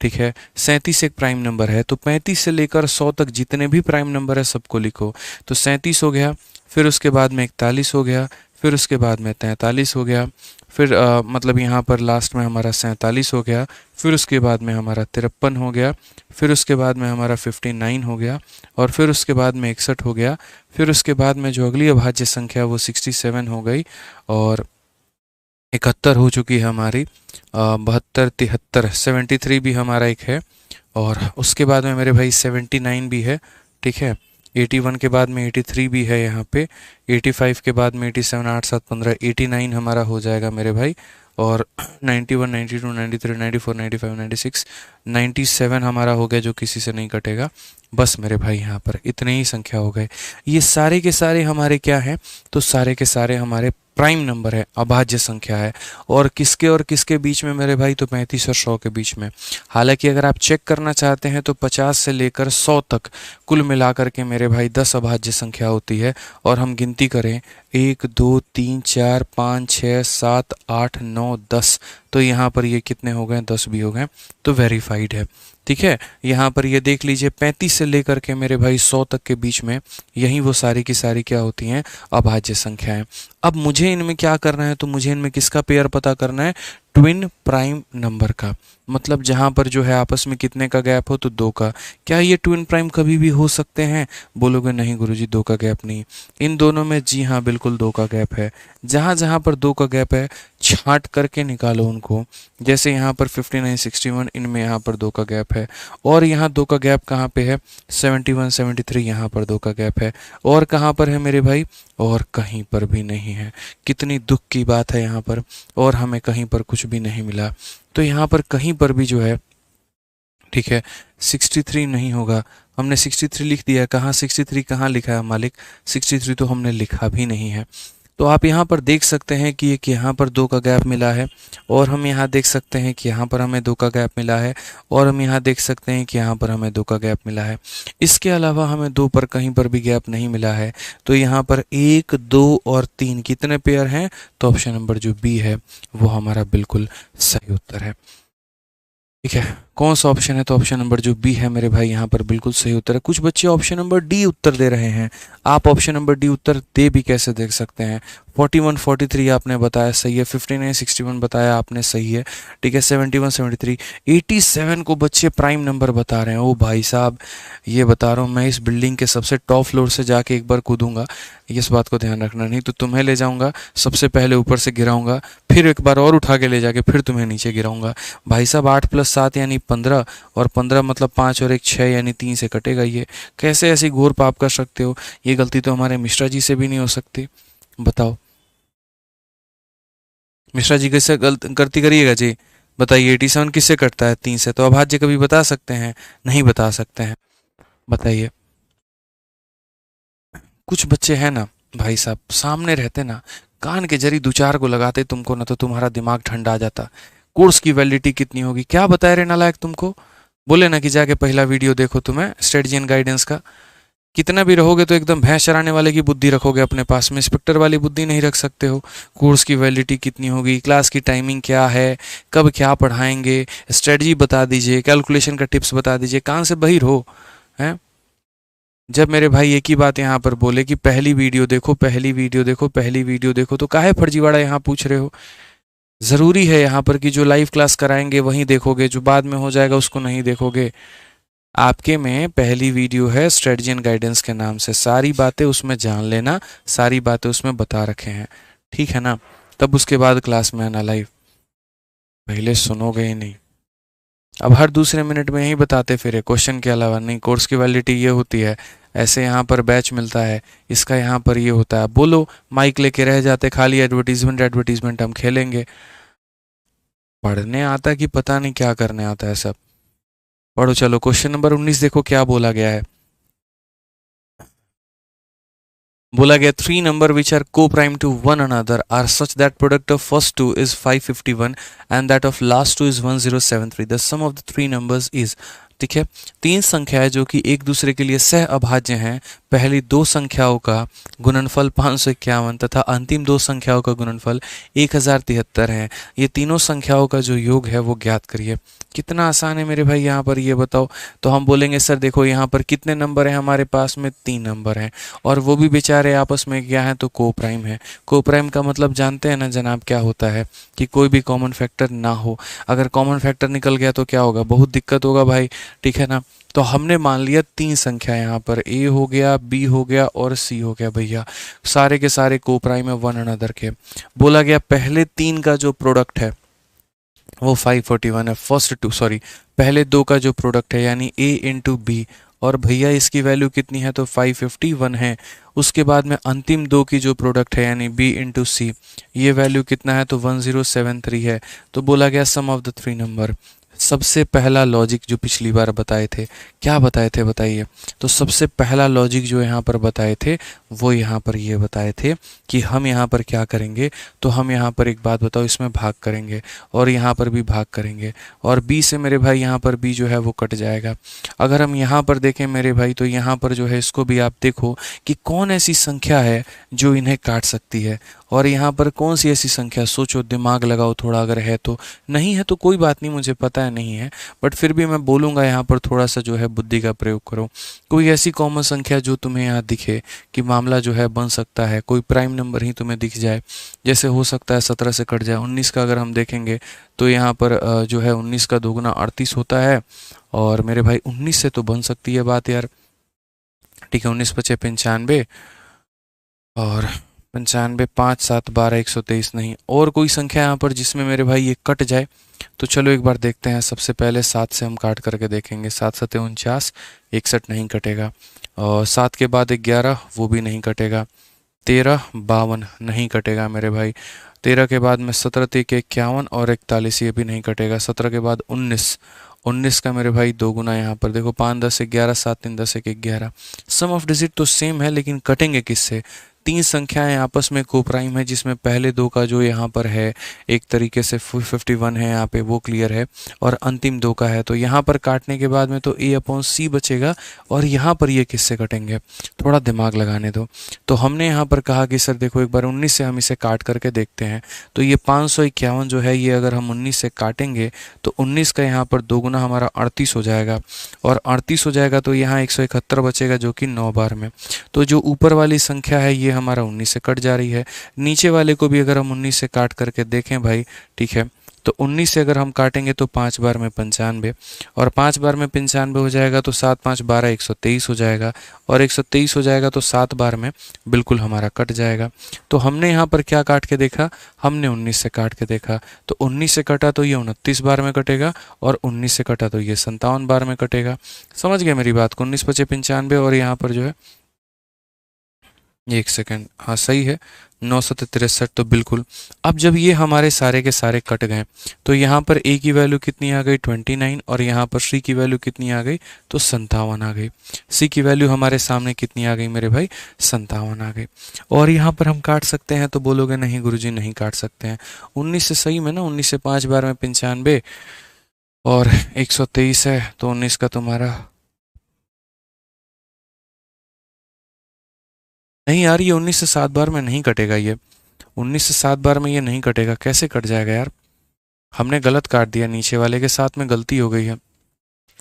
ठीक है, 37 एक प्राइम नंबर है, तो 35 से लेकर 100 तक जितने भी प्राइम नंबर है सबको लिखो। तो 37 हो गया, फिर उसके बाद में 41 हो गया, फिर उसके बाद में 43 हो गया, फिर मतलब यहाँ पर लास्ट में हमारा 47 हो गया, फिर उसके बाद में हमारा 53 हो गया, फिर उसके बाद में हमारा 59 हो गया, और फिर उसके बाद में 61 हो गया, फिर उसके बाद में जो अगली अभाज्य संख्या वो 67 हो गई, और 71 हो चुकी है हमारी, 72, 73, 73 भी हमारा एक है, और उसके बाद में मेरे भाई 79 भी है। ठीक है, 81 के बाद में 83 भी है यहाँ पे, 85 के बाद में 87, 8, 7, 15, 89 हमारा हो जाएगा मेरे भाई, और 91, 92, 93, 94, 95, 96, 97 हमारा हो गया जो किसी से नहीं कटेगा। बस मेरे भाई यहाँ पर इतने ही संख्या हो गए। ये सारे के सारे हमारे क्या हैं, तो सारे के सारे हमारे प्राइम नंबर है, अभाज्य संख्या है, और किसके बीच में मेरे भाई, तो 35 और 100 के बीच में। हालांकि अगर आप चेक करना चाहते हैं तो 50 से लेकर 100 तक कुल मिलाकर के मेरे भाई 10 अभाज्य संख्या होती है, और हम गिनती करें 1, 2, 3, 4, 5, 6, 7, 8, 9, 10, तो यहाँ पर ये कितने हो गए, 10 भी हो गए, तो वेरीफाइड है। ठीक है, यहाँ पर ये देख लीजिए 35 से लेकर के मेरे भाई 100 तक के बीच में यही वो सारी की सारी क्या होती हैं, अभाज्य संख्याएं। अब मुझे इनमें क्या करना है, तो मुझे इनमें किसका पेयर पता करना है, ट्विन प्राइम नंबर का, मतलब जहाँ पर जो है आपस में कितने का गैप हो, तो दो का। क्या ये ट्विन प्राइम कभी भी हो सकते हैं, बोलोगे नहीं गुरुजी दो का गैप नहीं। इन दोनों में जी हाँ बिल्कुल दो का गैप है। जहाँ जहाँ पर दो का गैप है छांट करके निकालो उनको, जैसे यहाँ पर 59, 61 इनमें यहाँ पर दो का गैप है, और यहाँ दो का गैप कहाँ पे है, 71, 73 यहाँ पर दो का गैप है, और कहाँ पर है मेरे भाई, और कहीं पर भी नहीं है। कितनी दुख की बात है यहाँ पर, और हमें कहीं पर कुछ भी नहीं मिला। तो यहाँ पर कहीं पर भी जो है, ठीक है, 63 नहीं होगा, हमने 63 लिख दिया, कहाँ 63 कहाँ लिखा है मालिक, 63 तो हमने लिखा भी नहीं है। तो आप यहाँ पर देख सकते हैं कि एक यहाँ पर 2 का गैप मिला है, और हम यहाँ देख सकते हैं कि यहाँ पर हमें 2 का गैप मिला है, और हम यहाँ देख सकते हैं कि यहाँ पर हमें 2 का गैप मिला है। इसके अलावा हमें 2 पर कहीं पर भी गैप नहीं मिला है। तो यहाँ पर 1, 2 और 3 कितने पेयर हैं, तो ऑप्शन नंबर जो बी है वो हमारा बिल्कुल सही उत्तर है। ठीक है, कौन सा ऑप्शन है, तो ऑप्शन नंबर जो बी है मेरे भाई यहाँ पर बिल्कुल सही उत्तर है। कुछ बच्चे ऑप्शन नंबर डी उत्तर दे रहे हैं, आप ऑप्शन नंबर डी उत्तर दे भी कैसे देख सकते हैं। 41, 43 आपने बताया सही है, 59, 61 बताया आपने सही है, ठीक है। 71, 73, 87 को बच्चे प्राइम नंबर बता रहे हैं। ओ भाई साहब, ये बता रहा हूँ मैं, इस बिल्डिंग के सबसे टॉप फ्लोर से जाके एक बार कूदूंगा, इस बात को ध्यान रखना, नहीं तो तुम्हें ले जाऊंगा सबसे पहले ऊपर से गिराऊंगा, फिर एक बार और उठा के ले जाके फिर तुम्हें नीचे गिराऊंगा। भाई साहब 8 + 7 यानी 15, और 15 मतलब 5 और 1 6 यानी 3 से कटेगा। ये कैसे ऐसी घोर पाप कर सकते हो, ये गलती तो हमारे मिश्रा जी से भी नहीं हो सकती। बताओ मिश्रा जी कैसे गलती करिएगा जी, बताइए। 87 किससे कटता है, 3 से। तो अभाज्य कभी बता सकते हैं, नहीं बता सकते हैं, बताइए। कुछ बच्चे हैं ना भाई साहब, सामने रहते ना, कान के जरी 2-4 को लगाते तुमको ना, तो तुम्हारा दिमाग ठंडा आ जाता। कोर्स की वैलिडिटी कितनी होगी, क्या बताए रे नालायक तुमको, बोले ना कि जाके पहला वीडियो देखो, तुम्हें स्ट्रेटजी एंड गाइडेंस का। कितना भी रहोगे तो एकदम भैंस चराने वाले की बुद्धि रखोगे अपने पास में, इंस्पेक्टर वाली बुद्धि नहीं रख सकते हो। कोर्स की वैलिडिटी कितनी होगी, क्लास की टाइमिंग क्या है, कब क्या पढ़ाएंगे, स्ट्रेटजी बता दीजिए, कैलकुलेशन का टिप्स बता दीजिए, कान से बहिर हो हैं। जब मेरे भाई एक ही बात यहाँ पर बोले कि पहली वीडियो देखो, पहली वीडियो देखो, पहली वीडियो देखो, तो काहे फर्जीवाड़ा यहाँ पूछ रहे हो। ज़रूरी है यहाँ पर कि जो लाइव क्लास कराएंगे वहीं देखोगे, जो बाद में हो जाएगा उसको नहीं देखोगे। आपके में पहली वीडियो है स्ट्रेटजी एंड गाइडेंस के नाम से, सारी बातें उसमें जान लेना, सारी बातें उसमें बता रखे हैं, ठीक है ना। तब उसके बाद क्लास में आना लाइव, पहले सुनोगे ही नहीं। अब हर दूसरे मिनट में यही बताते फिरे क्वेश्चन के अलावा, नहीं कोर्स की वैलिडिटी ये होती है, ऐसे यहाँ पर बैच मिलता है, इसका यहाँ पर ये होता है, बोलो माइक लेके रह जाते खाली, एडवर्टीजमेंट एडवर्टीजमेंट, हम खेलेंगे। पढ़ने आता कि पता नहीं क्या करने आता है सब। पढ़ो चलो, क्वेश्चन नंबर 19 देखो क्या बोला गया है। बोला गया 3 number which are co prime to one another are such that product of first 2 is 551 and that of last 2 is 1073, the sum of the 3 numbers is. ठीक है, 3 संख्याएं जो कि एक दूसरे के लिए सह अभाज्य हैं, पहली 2 संख्याओं का गुणनफल 551 तथा अंतिम 2 संख्याओं का गुणनफल 1073 है। ये तीनों संख्याओं का जो योग है वो ज्ञात करिए। कितना आसान है मेरे भाई, यहाँ पर ये बताओ। तो हम बोलेंगे सर देखो यहाँ पर कितने नंबर हैं हमारे पास में, 3 नंबर हैं, और वो भी बेचारे आपस में क्या हैं, तो को प्राइम है। को प्राइम का मतलब जानते हैं ना जनाब क्या होता है, कि कोई भी कॉमन फैक्टर ना हो। अगर कॉमन फैक्टर निकल गया तो क्या होगा, बहुत दिक्कत होगा भाई, ठीक है ना। तो हमने मान लिया 3 संख्या, यहाँ पर ए हो गया, बी हो गया और सी हो गया भैया, सारे के सारे को प्राइम है वन अनदर के। बोला गया पहले 3 का जो प्रोडक्ट है वो 541 है, पहले 2 का जो प्रोडक्ट है यानी ए इंटू बी, और भैया इसकी वैल्यू कितनी है, तो 551 है। उसके बाद में अंतिम 2 की जो प्रोडक्ट है यानी बी इंटू सी, ये वैल्यू कितना है, तो 1073 है। तो बोला गया सम ऑफ द 3 नंबर। सबसे पहला लॉजिक जो पिछली बार बताए थे, क्या बताए थे बताइए। तो सबसे पहला लॉजिक जो यहाँ पर बताए थे वो यहाँ पर ये बताए थे कि हम यहाँ पर क्या करेंगे, तो हम यहाँ पर एक बात बताओ, इसमें भाग करेंगे और यहाँ पर भी भाग करेंगे, और b से मेरे भाई यहाँ पर b जो है वो कट जाएगा। अगर हम यहाँ पर देखें मेरे भाई, तो यहाँ पर जो है इसको भी आप देखो कि कौन ऐसी संख्या है जो इन्हें काट सकती है, और यहाँ पर कौन सी ऐसी संख्या, सोचो दिमाग लगाओ थोड़ा, अगर है तो। नहीं है तो कोई बात नहीं, मुझे पता है नहीं है, बट फिर भी मैं बोलूँगा यहाँ पर थोड़ा सा जो है बुद्धि का प्रयोग करो। कोई ऐसी कॉमन संख्या जो तुम्हें यहाँ दिखे कि मामला जो है बन सकता है, कोई प्राइम नंबर ही तुम्हें दिख जाए, जैसे हो सकता है 17 से कट जाए। 19 का अगर हम देखेंगे तो यहाँ पर जो है 19 का दोगुना 38 होता है, और मेरे भाई 19 से तो बन सकती है बात यार, ठीक है। 19 पचे 95, और 95 5 7 12 123, नहीं और कोई संख्या यहाँ पर जिसमें मेरे भाई ये कट जाए। तो चलो एक बार देखते हैं, सबसे पहले 7 से हम काट करके देखेंगे। 7 7 49, 61 नहीं कटेगा, और 7 के बाद 11 वो भी नहीं कटेगा, 13 52 नहीं कटेगा मेरे भाई, 13 के बाद में 17 3 51 और 41 ये भी नहीं कटेगा, 17 के बाद 19 19 का मेरे भाई 2 गुना यहाँ पर देखो 5 10 11 7 3 10 1 11। सम ऑफ डिजिट तो सेम है लेकिन कटेंगे किससे? 3 संख्याएं आपस में कोप्राइम है जिसमें पहले 2 का जो यहाँ पर है एक तरीके से 51 है यहाँ पे वो क्लियर है और अंतिम 2 का है। तो यहाँ पर काटने के बाद में तो a/c बचेगा और यहाँ पर ये किससे कटेंगे? थोड़ा दिमाग लगाने दो। तो हमने यहाँ पर कहा कि सर देखो एक बार 19 से हम इसे काट करके देखते हैं। तो ये 551 जो है ये अगर हम 19 से काटेंगे तो 19 का यहाँ पर 2 गुना हमारा 38 हो जाएगा और 38 हो जाएगा तो यहाँ 171 बचेगा जो कि 9 बार में। तो जो ऊपर वाली संख्या है ये हमारा 19 से कट जा रही है। नीचे वाले को भी अगर हम 19 से काट करके देखें भाई, ठीक है, तो 19 से अगर हम काटेंगे तो 5 बार में 95 और 5 बार में 95 हो जाएगा तो 7 5 12 123 हो जाएगा और 123 हो जाएगा तो 7 बार में बिल्कुल हमारा कट जाएगा। तो हमने यहाँ पर क्या काट के देखा? हमने 19 से काट के देखा। तो 19 से कटा तो ये 29 बार में कटेगा और 19 से कटा तो ये 57 बार में कटेगा। समझ गए मेरी बात को? 19 पचे 95 और यहाँ पर जो है 1 सेकेंड, हाँ सही है, 963। तो बिल्कुल अब जब ये हमारे सारे के सारे कट गए तो यहाँ पर a की वैल्यू कितनी आ गई? 29 और यहाँ पर c की वैल्यू कितनी आ गई? तो 57 आ गई। c की वैल्यू हमारे सामने कितनी आ गई मेरे भाई? 57 आ गई। और यहाँ पर हम काट सकते हैं तो बोलोगे नहीं गुरुजी नहीं काट सकते हैं। 19 से सही में ना, 19 से 5 बार में 95 और 123 है तो 19 का तुम्हारा नहीं यार, ये 19 से 7 बार में नहीं कटेगा। ये 19 से 7 बार में ये नहीं कटेगा। कैसे कट जाएगा यार? हमने गलत काट दिया, नीचे वाले के साथ में गलती हो गई है।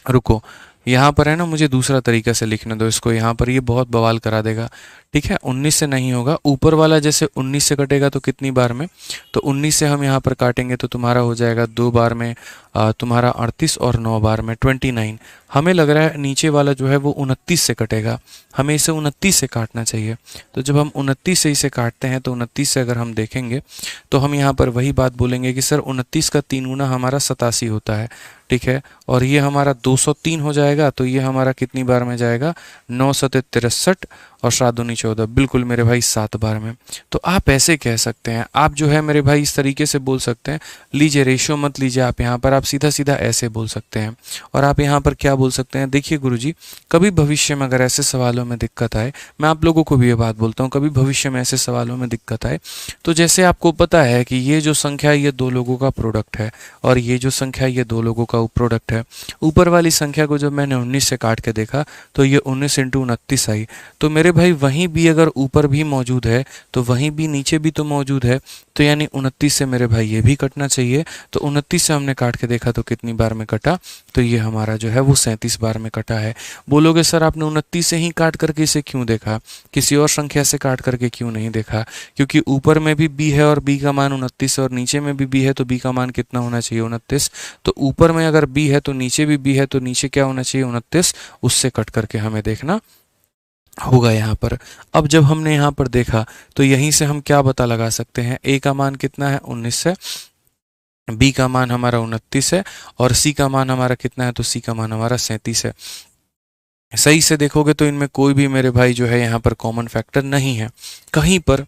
रुको, यहाँ पर है ना, मुझे दूसरा तरीका से लिखने दो इसको। यहाँ पर ये बहुत बवाल करा देगा। ठीक है, 19 से नहीं होगा। ऊपर वाला जैसे 19 से कटेगा तो कितनी बार में? तो 19 से हम यहाँ पर काटेंगे तो तुम्हारा हो जाएगा 2 बार में तुम्हारा 38 और 9 बार में 29। हमें लग रहा है नीचे वाला जो है वो 29 से कटेगा। हमें इसे 29 से काटना चाहिए। तो जब हम 29 से इसे काटते हैं तो 29 से अगर हम देखेंगे तो हम यहाँ पर वही बात बोलेंगे कि सर 29 का 3 गुना हमारा 87 होता है। ठीक है, और ये हमारा 203 हो जाएगा। तो ये हमारा कितनी बार में जाएगा? 9 सते 63 और 7 दूनी 14, बिल्कुल मेरे भाई 7 बार में। तो आप ऐसे कह सकते हैं, आप जो है मेरे भाई इस तरीके से बोल सकते हैं। लीजिए, रेशियो मत लीजिए आप यहाँ पर, आप सीधा सीधा ऐसे बोल सकते हैं। और आप यहाँ पर क्या बोल सकते हैं? देखिए गुरुजी, कभी भविष्य में अगर ऐसे सवालों में दिक्कत आए, मैं आप लोगों को भी ये बात बोलता हूँ, कभी भविष्य में ऐसे सवालों में दिक्कत आए तो जैसे आपको पता है कि ये जो संख्या है ये 2 लोगों का प्रोडक्ट है और ये जो संख्या है ये 2 लोगों का प्रोडक्ट है। ऊपर वाली संख्या को जब मैंने 19 से काट के देखा तो ये 19 × 29 आई। तो मेरे भाई वहीं भी अगर ऊपर भी मौजूद है तो वहीं भी नीचे भी तो मौजूद है। तो यानी 29 से मेरे भाई ये भी कटना चाहिए। तो 29 से हमने काट के देखा तो कितनी बार में कटा? तो ये हमारा जो है वो 37 बार में कटा है। बोलोगे सर आपने 29 से ही काट करके इसे क्यों देखा, किसी और संख्या से काट करके क्यों नहीं देखा? क्योंकि ऊपर में भी b है और b का मान 29 और नीचे में भी b है तो b का मान कितना होना चाहिए? 29। तो ऊपर में अगर b है तो नीचे भी b है, तो नीचे क्या होना चाहिए? 29। उससे कट करके हमें देखना होगा यहाँ पर। अब जब हमने यहाँ पर देखा तो यहीं से हम क्या पता लगा सकते हैं? a का मान कितना है? 19 है, b का मान हमारा 29 है और c का मान हमारा कितना है? तो c का मान हमारा 37 है। सही से देखोगे तो इनमें कोई भी मेरे भाई जो है यहाँ पर कॉमन फैक्टर नहीं है, कहीं पर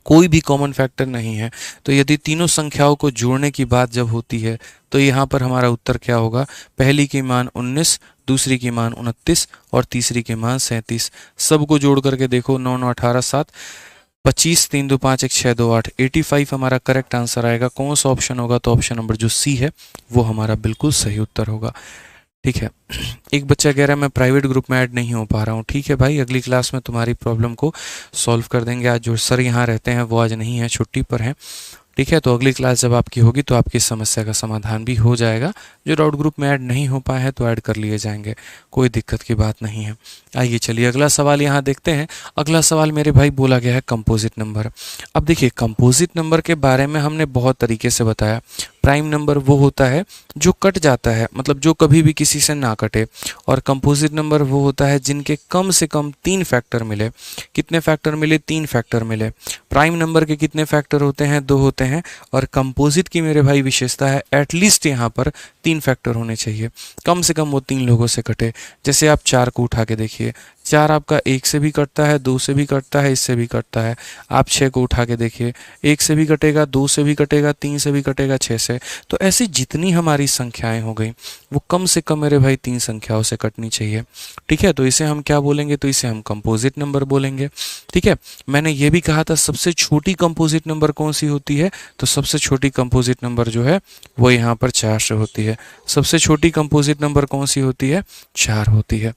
कोई भी कॉमन फैक्टर नहीं है। तो यदि तीनों संख्याओं को जोड़ने की बात जब होती है तो यहाँ पर हमारा उत्तर क्या होगा? पहली की मान 19, दूसरी की मान 29 और तीसरी की मान 37। सबको जोड़ करके देखो, 9 9 18 7 25 3 2 5 1 6 2 8 85 हमारा करेक्ट आंसर आएगा। कौन सा ऑप्शन होगा? तो ऑप्शन नंबर जो सी है वो हमारा बिल्कुल सही उत्तर होगा। ठीक है, एक बच्चा कह रहा है मैं प्राइवेट ग्रुप में ऐड नहीं हो पा रहा हूँ। ठीक है भाई, अगली क्लास में तुम्हारी प्रॉब्लम को सॉल्व कर देंगे। आज जो सर यहाँ रहते हैं वो आज नहीं है, छुट्टी पर हैं। ठीक है, तो अगली क्लास जब आपकी होगी तो आपकी समस्या का समाधान भी हो जाएगा। जो डाउट ग्रुप में ऐड नहीं हो पाए हैं तो ऐड कर लिए जाएंगे, कोई दिक्कत की बात नहीं है। आइए चलिए अगला सवाल यहाँ देखते हैं। अगला सवाल मेरे भाई बोला गया है कंपोजिट नंबर। अब देखिए, कंपोजिट नंबर के बारे में हमने बहुत तरीके से बताया। प्राइम नंबर वो होता है जो कट जाता है, मतलब जो कभी भी किसी से ना कटे। और कंपोजिट नंबर वो होता है जिनके कम से कम 3 फैक्टर मिले। कितने फैक्टर मिले? 3 फैक्टर मिले। प्राइम नंबर के कितने फैक्टर होते हैं? 2 होते हैं। और कंपोजिट की मेरे भाई विशेषता है एटलीस्ट यहाँ पर 3 फैक्टर होने चाहिए, कम से कम वो 3 लोगों से कटे। जैसे आप 4 को उठा के देखिए, 4 आपका 1 से भी कटता है, 2 से भी कटता है, इससे भी कटता है। आप 6 को उठा के देखिए, 1 से भी कटेगा, 2 से भी कटेगा, 3 से भी कटेगा, 6 से। तो ऐसी जितनी हमारी संख्याएं हो गई वो कम से कम मेरे भाई 3 संख्याओं से कटनी चाहिए। ठीक है, तो इसे हम क्या बोलेंगे, तो इसे हम कंपोजिट नंबर बोलेंगे। ठीक है, मैंने ये भी कहा था सबसे छोटी कंपोजिट नंबर कौन सी होती है, तो सबसे छोटी कंपोजिट नंबर जो है वो यहाँ पर 4 से होती है। सबसे छोटी कंपोजिट नंबर कौन सी होती है, 4 होती है।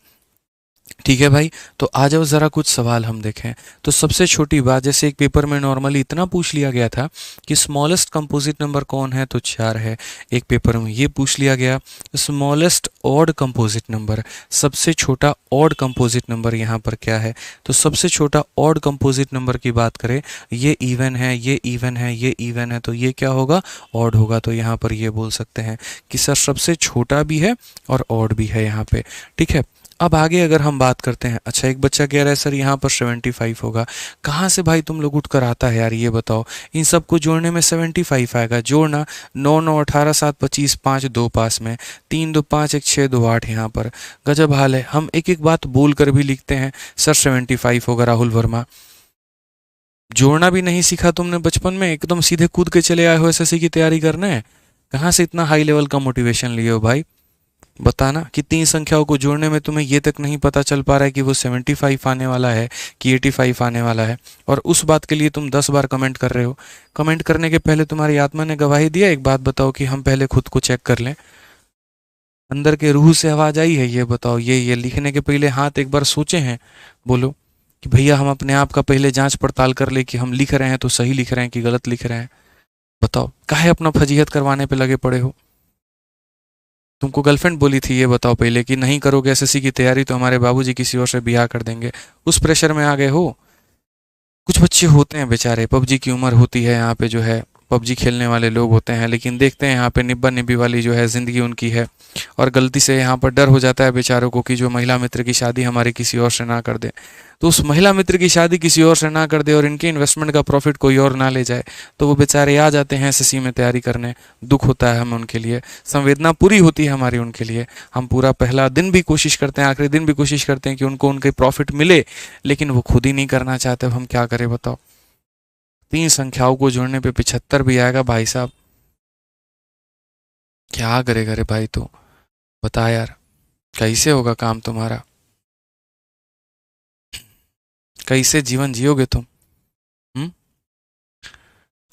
ठीक है भाई, तो आ जाओ ज़रा कुछ सवाल हम देखें। तो सबसे छोटी बात, जैसे एक पेपर में नॉर्मली इतना पूछ लिया गया था कि स्मॉलेस्ट कंपोजिट नंबर कौन है, तो 4 है। एक पेपर में ये पूछ लिया गया स्मॉलेस्ट ऑड कंपोजिट नंबर, सबसे छोटा ऑड कंपोजिट नंबर यहाँ पर क्या है, तो सबसे छोटा ऑड कंपोजिट नंबर की बात करें, ये इवन है, ये इवन है, ये इवन है, तो ये क्या होगा, ऑड होगा। तो यहाँ पर ये बोल सकते हैं कि सर सबसे छोटा भी है और ऑड भी है यहाँ पे। ठीक है, अब आगे अगर हम बात करते हैं, अच्छा एक बच्चा कह रहा है सर यहाँ पर 75 होगा। कहाँ से भाई तुम लोग उठकर आता है यार, ये बताओ। इन सबको जोड़ने में 75 आएगा, जोड़ना 9 9 18 7 25 5 2 पास में, 3 2 5 1 6 2 8 यहाँ पर। गजब हाल है, हम एक एक बात बोल कर भी लिखते हैं सर 75 होगा। राहुल वर्मा, जोड़ना भी नहीं सीखा तुमने बचपन में, एकदम सीधे कूद के चले आए हो एसएससी की तैयारी करने। कहाँ से इतना हाई लेवल का मोटिवेशन लिए हो भाई, बताना। कि 3 संख्याओं को जोड़ने में तुम्हें ये तक नहीं पता चल पा रहा है कि वो 75 आने वाला है कि 85 आने वाला है, और उस बात के लिए तुम 10 बार कमेंट कर रहे हो। कमेंट करने के पहले तुम्हारी आत्मा ने गवाही दिया। एक बात बताओ कि हम पहले खुद को चेक कर लें, अंदर के रूह से आवाज आई है, ये बताओ। ये लिखने के पहले हाथ एक बार सोचे हैं, बोलो कि भैया हम अपने आप का पहले जांच पड़ताल कर ले कि हम लिख रहे हैं तो सही लिख रहे हैं कि गलत लिख रहे हैं। बताओ, काहे अपना फजीहत करवाने पे लगे पड़े हो। तुमको गर्लफ्रेंड बोली थी, ये बताओ पहले, कि नहीं करोगे एसएससी की तैयारी तो हमारे बाबूजी किसी और से ब्याह कर देंगे। उस प्रेशर में आ गए हो। कुछ बच्चे होते हैं बेचारे, पबजी की उम्र होती है यहाँ पे, जो है पबजी खेलने वाले लोग होते हैं, लेकिन देखते हैं यहाँ पे निब्बा निब्बी वाली जो है ज़िंदगी उनकी है, और गलती से यहाँ पर डर हो जाता है बेचारों को कि जो महिला मित्र की शादी हमारे किसी और से ना कर दे, तो उस महिला मित्र की शादी किसी और से ना कर दे और इनके इन्वेस्टमेंट का प्रॉफिट कोई और ना ले जाए, तो वो बेचारे आ जाते हैं एसएससी में तैयारी करने। दुख होता है हमें उनके लिए, संवेदना पूरी होती है हमारी उनके लिए। हम पूरा पहला दिन भी कोशिश करते हैं, आखिरी दिन भी कोशिश करते हैं कि उनको उनके प्रॉफिट मिले, लेकिन वो खुद ही नहीं करना चाहते। अब हम क्या करें बताओ। 3 संख्याओं को जोड़ने पे 75 भी आएगा भाई साहब, क्या करेगा रे भाई तू, बता यार, कैसे होगा काम तुम्हारा, कैसे जीवन जियोगे तुम। हम्म,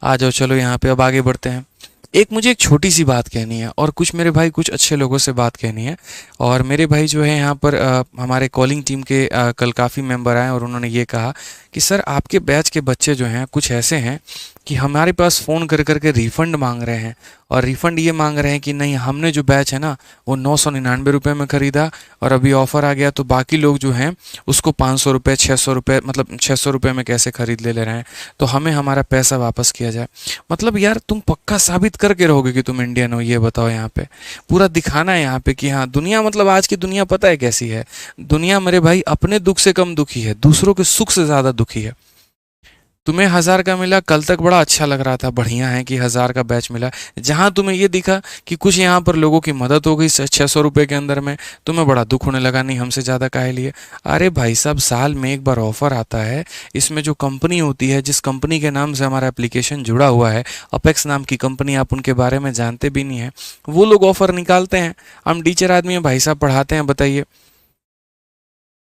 आ जाओ, चलो यहाँ पे अब आगे बढ़ते हैं। एक मुझे एक छोटी सी बात कहनी है, और कुछ मेरे भाई कुछ अच्छे लोगों से बात कहनी है। और मेरे भाई जो है यहाँ पर हमारे कॉलिंग टीम के कल काफ़ी मेंबर आए और उन्होंने ये कहा कि सर आपके बैच के बच्चे जो हैं कुछ ऐसे हैं कि हमारे पास फ़ोन कर करके रिफ़ंड मांग रहे हैं, और रिफ़ंड ये मांग रहे हैं कि नहीं, हमने जो बैच है ना वो 999 रुपये में ख़रीदा, और अभी ऑफ़र आ गया तो बाकी लोग जो हैं उसको 500 रुपये 600 रुपये, मतलब 600 रुपये में कैसे ख़रीद ले रहे हैं, तो हमें हमारा पैसा वापस किया जाए। मतलब यार तुम पक्का साबित करके रहोगे कि तुम इंडियन हो, ये बताओ। यहाँ पे पूरा दिखाना है यहाँ पे कि हाँ दुनिया, मतलब आज की दुनिया पता है कैसी है। दुनिया मेरे भाई अपने दुख से कम दुखी है, दूसरों के सुख से ज़्यादा दुखी है। तुम्हें 1000 का मिला, कल तक बड़ा अच्छा लग रहा था, बढ़िया है कि 1000 का बैच मिला। जहां तुम्हें ये दिखा कि कुछ यहाँ पर लोगों की मदद हो गई 600 रुपये के अंदर में, तुम्हें बड़ा दुख होने लगा, नहीं हमसे ज़्यादा काहे लिए। अरे भाई साहब, साल में एक बार ऑफर आता है, इसमें जो कंपनी होती है, जिस कंपनी के नाम से हमारा एप्लीकेशन जुड़ा हुआ है, अपेक्स नाम की कंपनी, आप उनके बारे में जानते भी नहीं है, वो लोग ऑफर निकालते हैं। हम टीचर आदमी हैं भाई साहब, पढ़ाते हैं, बताइए,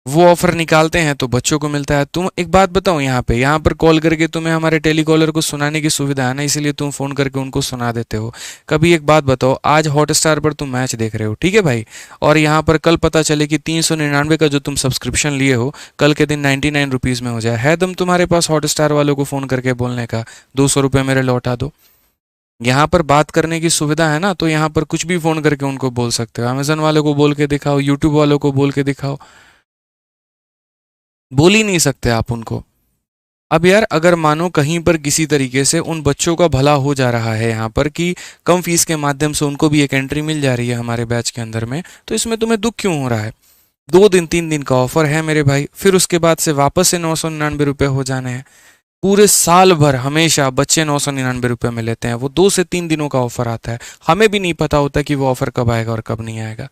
वो ऑफर निकालते हैं तो बच्चों को मिलता है। तुम एक बात बताओ, यहाँ पर कॉल करके तुम्हें हमारे टेलीकॉलर को सुनाने की सुविधा है ना, इसीलिए तुम फोन करके उनको सुना देते हो। कभी एक बात बताओ, आज हॉटस्टार पर तुम मैच देख रहे हो, ठीक है भाई, और यहाँ पर कल पता चले कि 399 का जो तुम सब्सक्रिप्शन लिए हो, कल के दिन 99 रुपीज़ में हो जाए, है दम तुम्हारे पास हॉटस्टार वालों को फ़ोन करके बोलने का 200 रुपये मेरे लौटा दो। यहाँ पर बात करने की सुविधा है ना, तो यहाँ पर कुछ भी फ़ोन करके उनको बोल सकते हो। अमेजन वालों को बोल के दिखाओ, यूट्यूब वालों को बोल के दिखाओ, बोल ही नहीं सकते आप उनको। अब यार अगर मानो कहीं पर किसी तरीके से उन बच्चों का भला हो जा रहा है यहाँ पर, कि कम फीस के माध्यम से उनको भी एक एंट्री मिल जा रही है हमारे बैच के अंदर में, तो इसमें तुम्हें दुख क्यों हो रहा है। 2 दिन 3 दिन का ऑफर है मेरे भाई, फिर उसके बाद से वापस से 999 रुपये हो जाने हैं। पूरे साल भर हमेशा बच्चे 999 रुपये में लेते हैं, वो 2 से 3 दिनों का ऑफर आता है, हमें भी नहीं पता होता कि वो ऑफर कब आएगा और कब नहीं आएगा।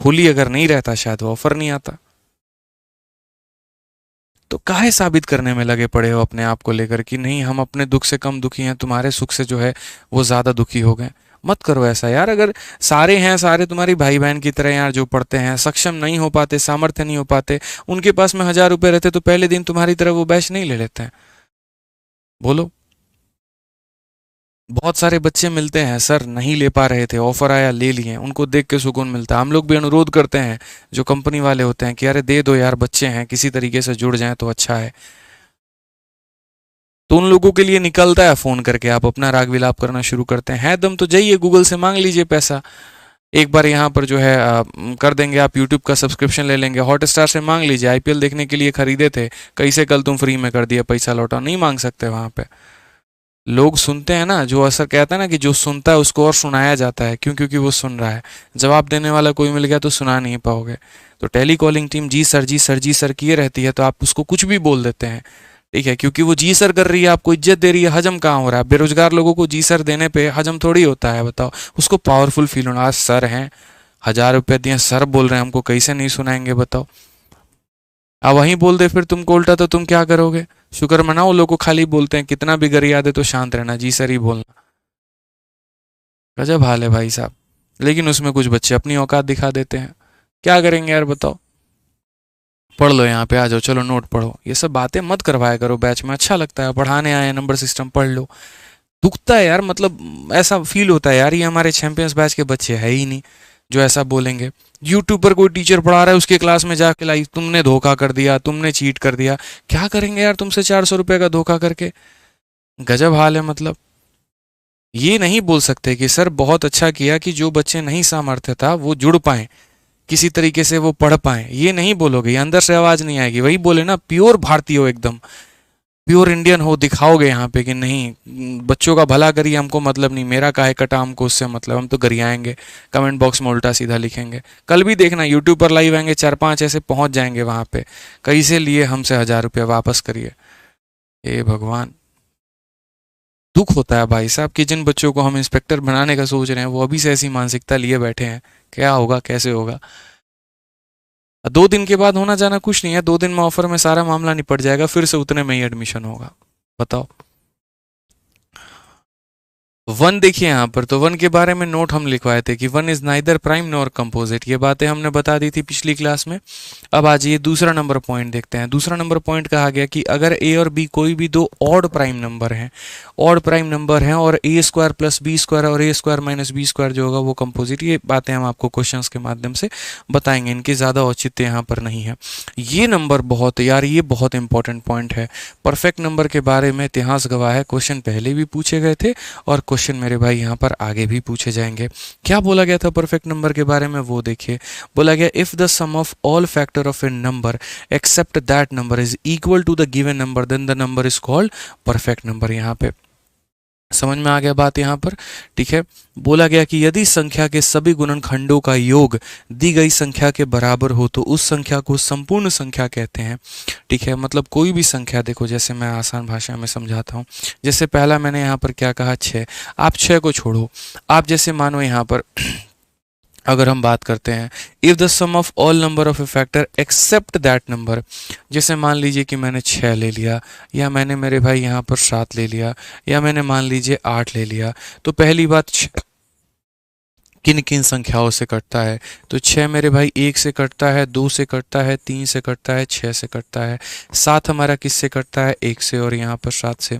होली अगर नहीं रहता शायद वो ऑफर नहीं आता। तो काहे साबित करने में लगे पड़े हो अपने आप को लेकर कि नहीं हम अपने दुख से कम दुखी हैं, तुम्हारे सुख से जो है वो ज़्यादा दुखी हो गए। मत करो ऐसा यार। अगर सारे हैं, सारे तुम्हारी भाई बहन की तरह यार, जो पढ़ते हैं, सक्षम नहीं हो पाते, सामर्थ्य नहीं हो पाते, उनके पास में 1000 रुपये रहते तो पहले दिन तुम्हारी तरह वो बैच नहीं ले लेते हैं? बोलो। बहुत सारे बच्चे मिलते हैं, सर नहीं ले पा रहे थे, ऑफर आया ले लिए, उनको देख के सुकून मिलता है। हम लोग भी अनुरोध करते हैं जो कंपनी वाले होते हैं कि अरे दे दो यार, बच्चे हैं किसी तरीके से जुड़ जाएं तो अच्छा है। तो उन लोगों के लिए निकलता है फोन करके, आप अपना राग विलाप करना शुरू करते हैं दम तो जाइए गूगल से मांग लीजिए पैसा। एक बार यहाँ पर जो है कर देंगे, आप यूट्यूब का सब्सक्रिप्शन ले लेंगे, हॉटस्टार से मांग लीजिए, आईपीएल देखने के लिए खरीदे थे, कैसे कल तुम फ्री में कर दिया, पैसा लौटाओ। नहीं मांग सकते वहां पे। लोग सुनते हैं ना, जो असर कहता है ना कि जो सुनता है उसको और सुनाया जाता है, क्यों? क्योंकि वो सुन रहा है। जवाब देने वाला कोई मिल गया तो सुना नहीं पाओगे। तो टेली कॉलिंग टीम जी सर जी सर जी सर किए रहती है, तो आप उसको कुछ भी बोल देते हैं, ठीक है, क्योंकि वो जी सर कर रही है, आपको इज्जत दे रही है। हजम कहाँ हो रहा है? बेरोजगार लोगों को जी सर देने पे हजम थोड़ी होता है, बताओ। उसको पावरफुल फील होना, आज सर हैं, 1000 रुपये दिए, सर बोल रहे हैं, हमको कैसे नहीं सुनाएंगे बताओ। अब वहीं बोल दे फिर तुमको उल्टा, तो तुम क्या करोगे? शुक्र मनाओ, लोग को खाली बोलते हैं, कितना भी गरिया दे तो शांत रहना, जी सर ही बोलना। गजब हाल है भाई साहब। लेकिन उसमें कुछ बच्चे अपनी औकात दिखा देते हैं, क्या करेंगे यार बताओ। पढ़ लो, यहाँ पे आ जाओ, चलो नोट पढ़ो, ये सब बातें मत करवाया करो बैच में। अच्छा लगता है, पढ़ाने आए नंबर सिस्टम पढ़ लो। दुखता है यार, मतलब ऐसा फील होता है यार, ये हमारे चैंपियंस बैच के बच्चे है ही नहीं जो ऐसा बोलेंगे। यूट्यूब पर कोई टीचर पढ़ा रहा है, उसके क्लास में जाके लाई तुमने धोखा कर दिया, तुमने चीट कर दिया। क्या करेंगे यार तुमसे 400 रुपये का धोखा करके? गजब हाल है। मतलब ये नहीं बोल सकते कि सर बहुत अच्छा किया कि जो बच्चे नहीं सामर्थ्य था वो जुड़ पाए, किसी तरीके से वो पढ़ पाए। ये नहीं बोलोगे, ये अंदर से आवाज नहीं आएगी। वही बोले ना, प्योर भारतीय हो, एकदम प्योर इंडियन हो, दिखाओगे यहाँ पे कि नहीं बच्चों का भला करिए, हमको मतलब नहीं, मेरा काहे कटा, हमको उससे मतलब, हम तो गरियाएंगे, कमेंट बॉक्स में उल्टा सीधा लिखेंगे। कल भी देखना यूट्यूब पर लाइव आएंगे, 4-5 ऐसे पहुंच जाएंगे वहां पे, कैसे लिए हमसे 1000 रुपये वापस करिए। हे भगवान, दुख होता है भाई साहब कि जिन बच्चों को हम इंस्पेक्टर बनाने का सोच रहे हैं वो अभी से ऐसी मानसिकता लिए बैठे हैं। क्या होगा, कैसे होगा? 2 दिन के बाद होना जाना कुछ नहीं है, 2 दिन में ऑफर में सारा मामला निपट जाएगा, फिर से उतने में ही एडमिशन होगा। बताओ। वन देखिए यहाँ पर, तो वन के बारे में नोट हम लिखवाए थे कि one is neither prime nor composite. ये बातें हमने बता दी थी पिछली क्लास में। अब आ जाइए दूसरा नंबर पॉइंट देखते हैं। दूसरा नंबर पॉइंट कहा गया कि अगर ए और बी कोई भी दो ऑड प्राइम नंबर हैं, ऑड प्राइम नंबर हैं, और ए स्क्वायर प्लस बी स्क्वायर और ए स्क्वायर माइनस बी स्क्वायर जो होगा वो कंपोजिट। ये बातें हम आपको क्वेश्चंस के माध्यम से बताएंगे, इनके ज़्यादा औचित्य यहाँ पर नहीं है। ये नंबर बहुत यार, ये बहुत इंपॉर्टेंट पॉइंट है। परफेक्ट नंबर के बारे में इतिहास गवाह है, क्वेश्चन पहले भी पूछे गए थे और क्वेश्चन मेरे भाई यहाँ पर आगे भी पूछे जाएंगे। क्या बोला गया था परफेक्ट नंबर के बारे में, वो देखिए। बोला गया if the sum of all factor of a number except that number is equal to the given number then the number is called perfect number. यहाँ पे समझ में आ गया बात यहाँ पर, ठीक है। बोला गया कि यदि संख्या के सभी गुणनखंडों का योग दी गई संख्या के बराबर हो तो उस संख्या को संपूर्ण संख्या कहते हैं, ठीक है। मतलब कोई भी संख्या, देखो जैसे मैं आसान भाषा में समझाता हूँ। जैसे पहला मैंने यहाँ पर क्या कहा, 6। आप 6 को छोड़ो, आप जैसे मानो यहाँ पर अगर हम बात करते हैं if the sum of all number of a factor except that number, जैसे मान लीजिए कि मैंने 6 ले लिया, या मैंने मेरे भाई यहाँ पर 7 ले लिया, या मैंने मान लीजिए 8 ले लिया, तो पहली बात किन किन संख्याओं से कटता है? तो 6 मेरे भाई 1 से कटता है, 2 से कटता है, 3 से कटता है, 6 से कटता है। 7 हमारा किससे कटता है? 1 से, और यहाँ पर 7 से।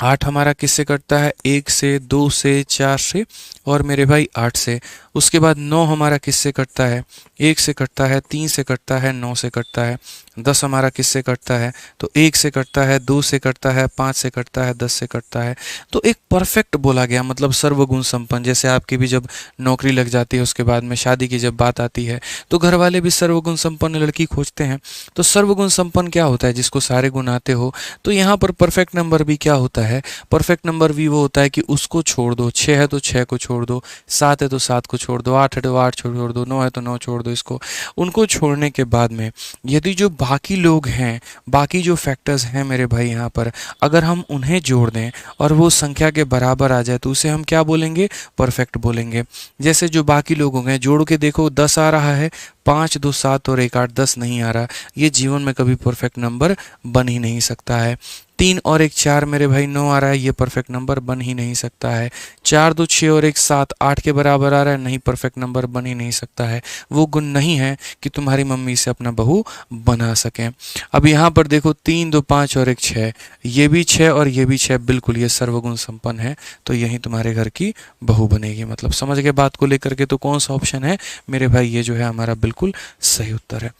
8 हमारा किससे कटता है? 1 से, 2 से, 4 से, और मेरे भाई 8 से। उसके बाद 9 हमारा किससे कटता है? 1 से कटता है, 3 से कटता है, 9 से कटता है। 10 हमारा किससे कटता है? तो 1 से कटता है, 2 से कटता है, 5 से कटता है, 10 से कटता है। तो एक परफेक्ट बोला गया, मतलब सर्वगुण संपन्न। जैसे आपकी भी जब नौकरी लग जाती है, उसके बाद में शादी की जब बात आती है, तो घर वाले भी सर्वगुण संपन्न लड़की खोजते हैं। तो सर्वगुण संपन्न क्या होता है? जिसको सारे गुण आते हो। तो यहाँ पर परफेक्ट नंबर भी क्या होता है? परफेक्ट नंबर भी वो होता है कि उसको छोड़ दो, 6 है तो 6 को छोड़ दो, 7 है तो 7 को छोड़ दो, 8 है तो 8 छोड़ दो, 9 है तो 9 छोड़ दो इसको। उनको छोड़ने के बाद में यदि जो बाकी लोग हैं, बाकी जो फैक्टर्स हैं मेरे भाई यहाँ पर, अगर हम उन्हें जोड़ दें और वो संख्या के बराबर आ जाए तो उसे हम क्या बोलेंगे? परफेक्ट बोलेंगे। जैसे जो बाकी लोग होंगे, जोड़ के देखो 10 आ रहा है, 5 2 7 और 1 8, 10 नहीं आ रहा, ये जीवन में कभी परफेक्ट नंबर बन ही नहीं सकता है। 3 और 1 4 मेरे भाई 9 आ रहा है, ये परफेक्ट नंबर बन ही नहीं सकता है। 4 2 6 और 1 7 8 के बराबर आ रहा है, नहीं, परफेक्ट नंबर बन ही नहीं सकता है। वो गुण नहीं है कि तुम्हारी मम्मी से अपना बहू बना सकें। अब यहाँ पर देखो 3 2 5 और 1 6, ये भी 6 और ये भी 6, बिल्कुल ये सर्वगुण संपन्न है, तो यही तुम्हारे घर की बहू बनेगी। मतलब समझ गए बात को लेकर के? तो कौन सा ऑप्शन है मेरे भाई? ये जो है हमारा बिल्कुल सही उत्तर है।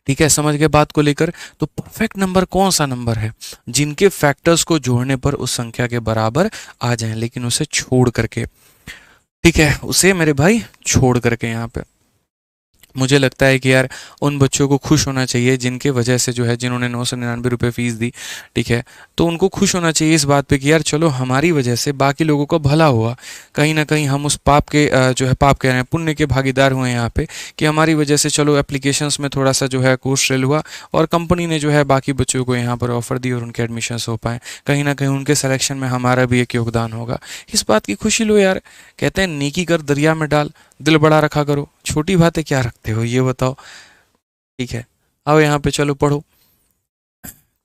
ठीक है, समझ गए बात को लेकर? तो परफेक्ट नंबर कौन सा नंबर है? जिनके फैक्टर्स को जोड़ने पर उस संख्या के बराबर आ जाएं, लेकिन उसे छोड़ करके। ठीक है, उसे मेरे भाई छोड़ करके। यहाँ पे मुझे लगता है कि यार उन बच्चों को खुश होना चाहिए जिनके वजह से जो है, जिन्होंने 999 रुपये फीस दी, ठीक है, तो उनको खुश होना चाहिए इस बात पे कि यार चलो हमारी वजह से बाकी लोगों का भला हुआ। कहीं ना कहीं हम उस पाप के जो है, पाप कह रहे हैं, पुण्य के भागीदार हुए यहाँ पे, कि हमारी वजह से चलो एप्लीकेशंस में थोड़ा सा जो है कोर्स फेल हुआ और कंपनी ने जो है बाकी बच्चों को यहाँ पर ऑफर दी और उनके एडमिशन्स हो पाए। कहीं ना कहीं उनके सिलेक्शन में हमारा भी एक योगदान होगा। इस बात की खुशी लो यार। कहते हैं नेकी कर दरिया में डाल, दिल बड़ा रखा करो। छोटी बातें क्या रखते हो ये बताओ? ठीक है, आओ यहाँ पे चलो पढ़ो।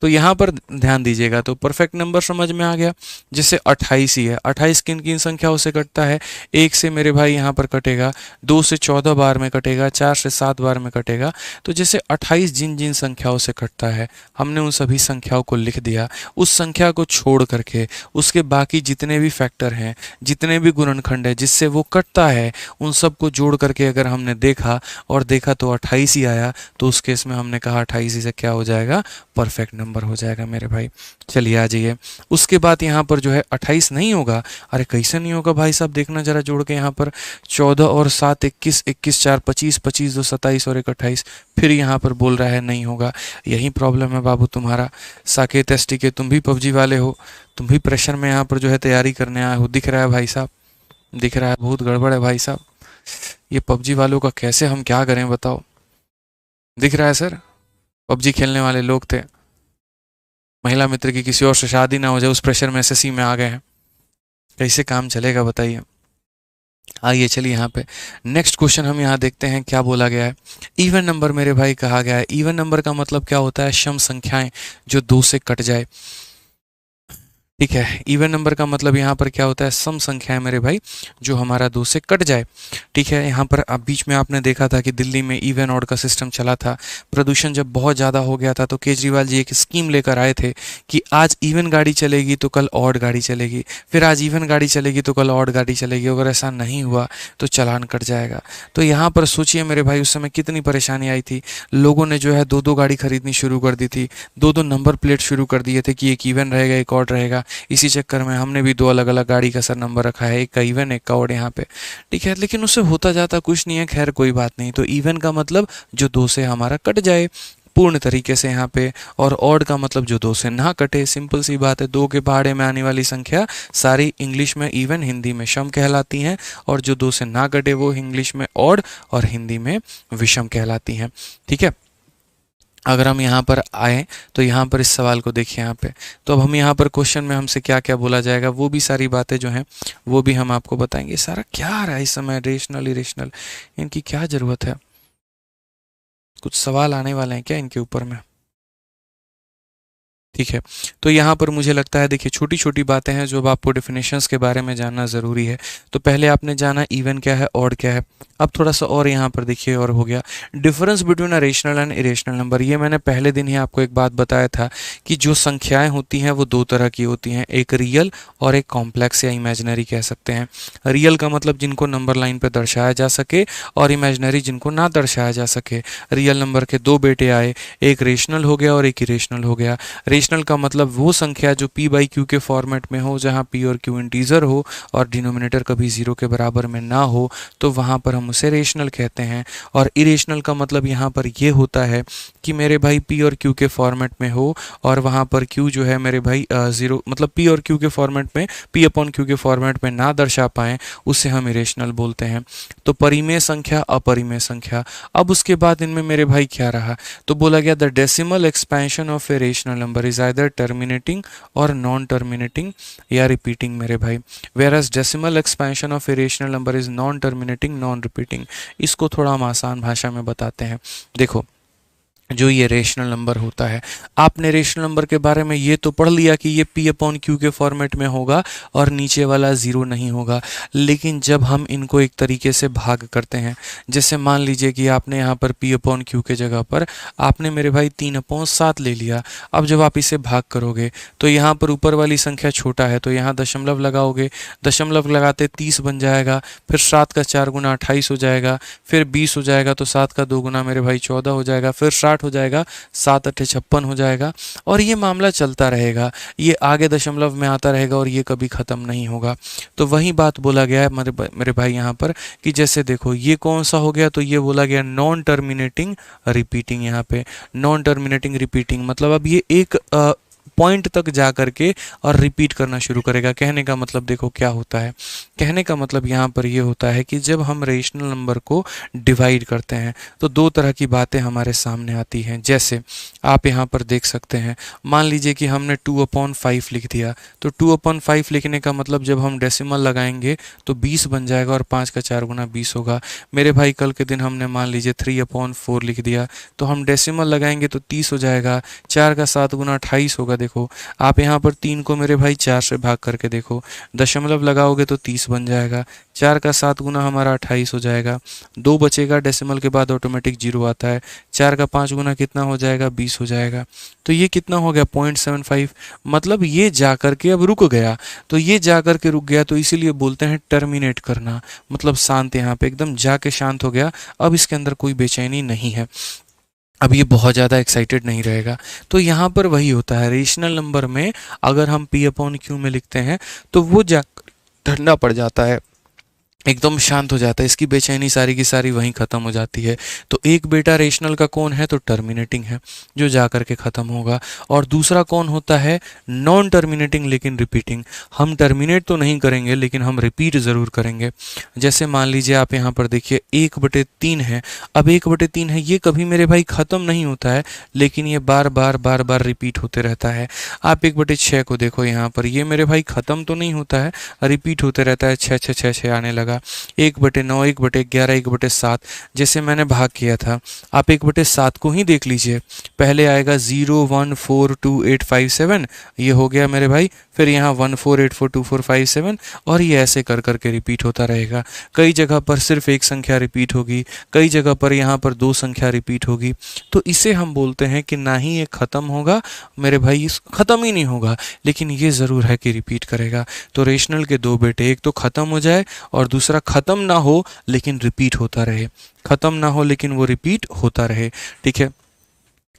तो यहाँ पर ध्यान दीजिएगा, तो परफेक्ट नंबर समझ में आ गया। जैसे 28 ही है, 28 किन किन संख्याओं से कटता है? 1 से मेरे भाई यहाँ पर कटेगा, 2 से 14 बार में कटेगा, 4 से 7 बार में कटेगा। तो जैसे 28 जिन जिन संख्याओं से कटता है, हमने उन सभी संख्याओं को लिख दिया। उस संख्या को छोड़ करके उसके बाकी जितने भी फैक्टर हैं, जितने भी गुणनखंड है जिससे वो कटता है, उन सब को जोड़ करके अगर हमने देखा और देखा तो 28 ही आया, तो उस केस में हमने कहा 28 ही से क्या हो जाएगा? परफेक्ट नंबर हो जाएगा मेरे भाई। चलिए आ जाइए। उसके बाद यहाँ पर जो है 28 नहीं होगा। अरे कैसे नहीं होगा भाई साहब? देखना जरा जोड़ के यहाँ पर 14 और 7 21, 21 4 25, 25 2 27 और 1 28। फिर यहाँ पर बोल रहा है नहीं होगा। यही प्रॉब्लम है बाबू तुम्हारा। साकेत एसटी के तुम भी पबजी वाले हो, तुम भी प्रेशर में यहाँ पर जो है तैयारी करने आए हो। दिख रहा है भाई साहब, दिख रहा है, बहुत गड़बड़ है भाई साहब। ये पबजी वालों का कैसे हम क्या करें बताओ? दिख रहा है सर, पबजी खेलने वाले लोग थे, महिला मित्र की किसी और से शादी ना हो जाए, उस प्रेशर में एसएससी में आ गए हैं। कैसे काम चलेगा बताइए? आइए चलिए यहाँ पे नेक्स्ट क्वेश्चन हम यहाँ देखते हैं क्या बोला गया है। इवन नंबर मेरे भाई कहा गया है। इवन नंबर का मतलब क्या होता है? सम संख्याएं जो 2 से कट जाए। ठीक है, इवन नंबर का मतलब यहाँ पर क्या होता है? सम संख्या है मेरे भाई जो हमारा 2 से कट जाए। ठीक है, यहाँ पर अब बीच में आपने देखा था कि दिल्ली में इवन ऑड का सिस्टम चला था। प्रदूषण जब बहुत ज़्यादा हो गया था तो केजरीवाल जी एक स्कीम लेकर आए थे कि आज इवन गाड़ी चलेगी तो कल ऑड गाड़ी चलेगी, फिर आज इवन गाड़ी चलेगी तो कल ऑड गाड़ी चलेगी। अगर ऐसा नहीं हुआ तो चालान कट जाएगा। तो यहाँ पर सोचिए मेरे भाई, उस समय कितनी परेशानी आई थी। लोगों ने जो है 2-2 गाड़ी खरीदनी शुरू कर दी थी, 2-2 नंबर प्लेट शुरू कर दिए थे कि एक इवन रहेगा एक ऑड रहेगा। इसी चक्कर में हमने भी 2 अलग अलग गाड़ी का सर नंबर रखा है, एक का इवन एक का ऑड यहाँ पे। ठीक है, लेकिन उससे होता जाता कुछ नहीं है। खैर कोई बात नहीं। तो इवन का मतलब जो 2 से हमारा कट जाए पूर्ण तरीके से यहाँ पे, और ऑड का मतलब जो 2 से ना कटे। सिंपल सी बात है। 2 के पहाड़े में आने वाली संख्या सारी इंग्लिश में इवन, हिंदी में सम कहलाती हैं, और जो 2 से ना कटे वो इंग्लिश में ऑड और हिंदी में विषम कहलाती हैं। ठीक है, अगर हम यहाँ पर आए तो यहाँ पर इस सवाल को देखिए यहाँ पे। तो अब हम यहाँ पर क्वेश्चन में हमसे क्या क्या बोला जाएगा वो भी सारी बातें जो हैं वो भी हम आपको बताएंगे। सारा क्या आ रहा है इस समय? रेशनल इरेशनल, इनकी क्या ज़रूरत है? कुछ सवाल आने वाले हैं क्या इनके ऊपर में? ठीक है, तो यहाँ पर मुझे लगता है देखिए छोटी छोटी बातें हैं जो अब आपको डेफिनेशंस के बारे में जानना ज़रूरी है। तो पहले आपने जाना इवन क्या है, ऑड क्या है। अब थोड़ा सा और यहाँ पर देखिए और हो गया difference between a rational and irrational number. ये मैंने पहले दिन ही आपको एक बात बताया था कि जो संख्याएं होती हैं वो 2 तरह की होती हैं, एक रियल और एक कॉम्प्लेक्स या इमेजनरी कह सकते हैं। रियल का मतलब जिनको नंबर लाइन पर दर्शाया जा सके, और इमेजनरी जिनको ना दर्शाया जा सके। रियल नंबर के 2 बेटे आए, एक रेशनल हो गया और एक इरेशनल हो गया। रेशनल का मतलब वो संख्या जो p बाई क्यू के फॉर्मेट में हो, जहाँ p और q इंटीजर हो और डिनोमिनेटर कभी ज़ीरो के बराबर में ना हो, तो वहाँ पर हम उसे रेशनल कहते हैं। और इरेशनल का मतलब यहाँ पर ये होता है कि मेरे भाई p और q के फॉर्मेट में हो और वहाँ पर q जो है मेरे भाई ज़ीरो, मतलब p और q के फॉर्मेट में, p अपॉन q के फॉर्मेट में ना दर्शा पाएँ, उससे हम इरेशनल बोलते हैं। तो परिमेय संख्या, अपरिमेय संख्या। अब उसके बाद इनमें मेरे भाई क्या रहा, तो बोला गया the decimal expansion of a rational number is either terminating और नॉन टर्मिनेटिंग या रिपीटिंग मेरे भाई। Whereas decimal expansion of a rational number is non terminating non repeating. इसको थोड़ा हम आसान भाषा में बताते हैं। देखो, जो ये रेशनल नंबर होता है, आपने रेशनल नंबर के बारे में ये तो पढ़ लिया कि ये p अपॉन क्यू के फॉर्मेट में होगा और नीचे वाला ज़ीरो नहीं होगा। लेकिन जब हम इनको एक तरीके से भाग करते हैं, जैसे मान लीजिए कि आपने यहाँ पर p अपॉन क्यू के जगह पर आपने मेरे भाई 3/7 ले लिया। अब जब आप इसे भाग करोगे तो यहाँ पर ऊपर वाली संख्या छोटा है तो यहाँ दशमलव लगाओगे, दशमलव लगाते 30 बन जाएगा, फिर 7 का 4 गुना 28 हो जाएगा, फिर 20 हो जाएगा, तो 7 का 2 गुना मेरे भाई 14 हो जाएगा, फिर 60 हो जाएगा, 7 अट्ठे 56 हो जाएगा। और ये मामला चलता रहेगा, ये आगे दशमलव में आता रहेगा और ये कभी ख़त्म नहीं होगा। तो वही बात बोला गया है मेरे भाई यहाँ पर कि जैसे देखो ये कौन सा हो गया, तो ये बोला गया नॉन टर्मिनेटिंग रिपीटिंग। यहाँ पे नॉन टर्मिनेटिंग रिपीटिंग मतलब अब ये एक पॉइंट तक जा करके और रिपीट करना शुरू करेगा। कहने का मतलब देखो क्या होता है, कहने का मतलब यहाँ पर ये होता है कि जब हम रेशनल नंबर को डिवाइड करते हैं तो दो तरह की बातें हमारे सामने आती हैं। जैसे आप यहाँ पर देख सकते हैं, मान लीजिए कि हमने 2/5 लिख दिया, तो 2/5 लिखने का मतलब जब हम डेसिमल लगाएंगे तो 20 बन जाएगा और 5 का 4 गुना 20 होगा। मेरे भाई कल के दिन हमने मान लीजिए 3/4 लिख दिया, तो हम डेसिमल लगाएंगे तो 30 हो जाएगा, 4 का 7 गुना 28 होगा। देखो आप यहाँ पर 3 को मेरे भाई 4 से भाग करके देखो, दशमलव लगाओगे तो 30 बन जाएगा, 4 का 7 गुना हमारा 28 हो जाएगा, 2 बचेगा, डेसिमल के बाद ऑटोमेटिक 0 आता है, 4 का 5 गुना कितना हो जाएगा, 20 हो जाएगा। तो ये कितना हो गया 0.75, मतलब ये जा करके अब रुक गया। तो ये जा करके रुक गया तो इसीलिए बोलते हैं टर्मिनेट करना, मतलब शांत, यहाँ पे एकदम जाके शांत हो गया, अब इसके अंदर कोई बेचैनी नहीं है, अब ये बहुत ज़्यादा एक्साइटेड नहीं रहेगा। तो यहाँ पर वही होता है, रेशनल नंबर में अगर हम p अपॉन क्यू में लिखते हैं तो वो जा ठंडा पड़ जाता है, एकदम शांत हो जाता है, इसकी बेचैनी सारी की सारी वहीं ख़त्म हो जाती है। तो एक बेटा रेशनल का कौन है, तो टर्मिनेटिंग है जो जा कर के ख़त्म होगा, और दूसरा कौन होता है, नॉन टर्मिनेटिंग लेकिन रिपीटिंग। हम टर्मिनेट तो नहीं करेंगे लेकिन हम रिपीट ज़रूर करेंगे। जैसे मान लीजिए आप यहाँ पर देखिए 1/3 है, अब 1/3 है, ये कभी मेरे भाई ख़त्म नहीं होता है लेकिन ये बार बार रिपीट होते रहता है। आप 1/6 को देखो, यहाँ पर ये मेरे भाई ख़त्म तो नहीं होता है, रिपीट होते रहता है, 6 आने लगा। 1/9, 1/11, 1/7, जैसे मैंने भाग किया था, आप 1/7 को ही देख लीजिए, पहले आएगा 0 1 4 2 8 5 7, ये हो गया मेरे भाई, फिर यहाँ 1 4 8 4 2 4 5 7, और ये ऐसे कर करके रिपीट होता रहेगा। कई जगह पर सिर्फ एक संख्या रिपीट होगी, कई जगह पर यहाँ पर 2 संख्या रिपीट होगी। तो इसे हम बोलते हैं कि ना ही ये ख़त्म होगा मेरे भाई, ख़त्म ही नहीं होगा, लेकिन ये ज़रूर है कि रिपीट करेगा। तो रेशनल के 2 बेटे, एक तो ख़त्म हो जाए और दूसरा ख़त्म ना हो लेकिन रिपीट होता रहे, ख़त्म ना हो लेकिन वो रिपीट होता रहे। ठीक है,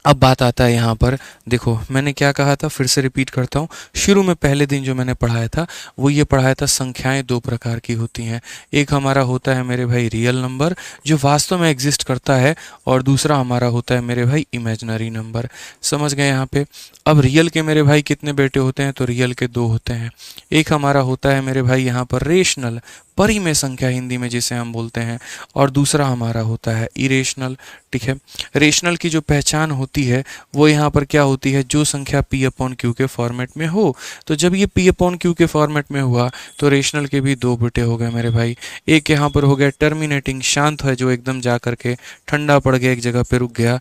अब बात आता है यहाँ पर, देखो मैंने क्या कहा था, फिर से रिपीट करता हूँ। शुरू में पहले दिन जो मैंने पढ़ाया था वो ये पढ़ाया था, संख्याएं 2 प्रकार की होती हैं। एक हमारा होता है मेरे भाई रियल नंबर जो वास्तव में एग्जिस्ट करता है, और दूसरा हमारा होता है मेरे भाई इमेजिनरी नंबर। समझ गए यहाँ पे। अब रियल के मेरे भाई कितने बेटे होते हैं, तो रियल के 2 होते हैं। एक हमारा होता है मेरे भाई यहाँ पर रेशनल, परिमेय संख्या हिंदी में जिसे हम बोलते हैं, और दूसरा हमारा होता है इरेशनल। ठीक है, रेशनल की जो पहचान होती है वो यहाँ पर क्या होती है, जो संख्या p अपॉन क्यू के फॉर्मेट में हो। तो जब ये p अपॉन क्यू के फॉर्मेट में हुआ तो रेशनल के भी 2 बेटे हो गए मेरे भाई। एक यहाँ पर हो गया टर्मिनेटिंग, शांत है, जो एकदम जा करके ठंडा पड़ गया, एक जगह पे रुक गया।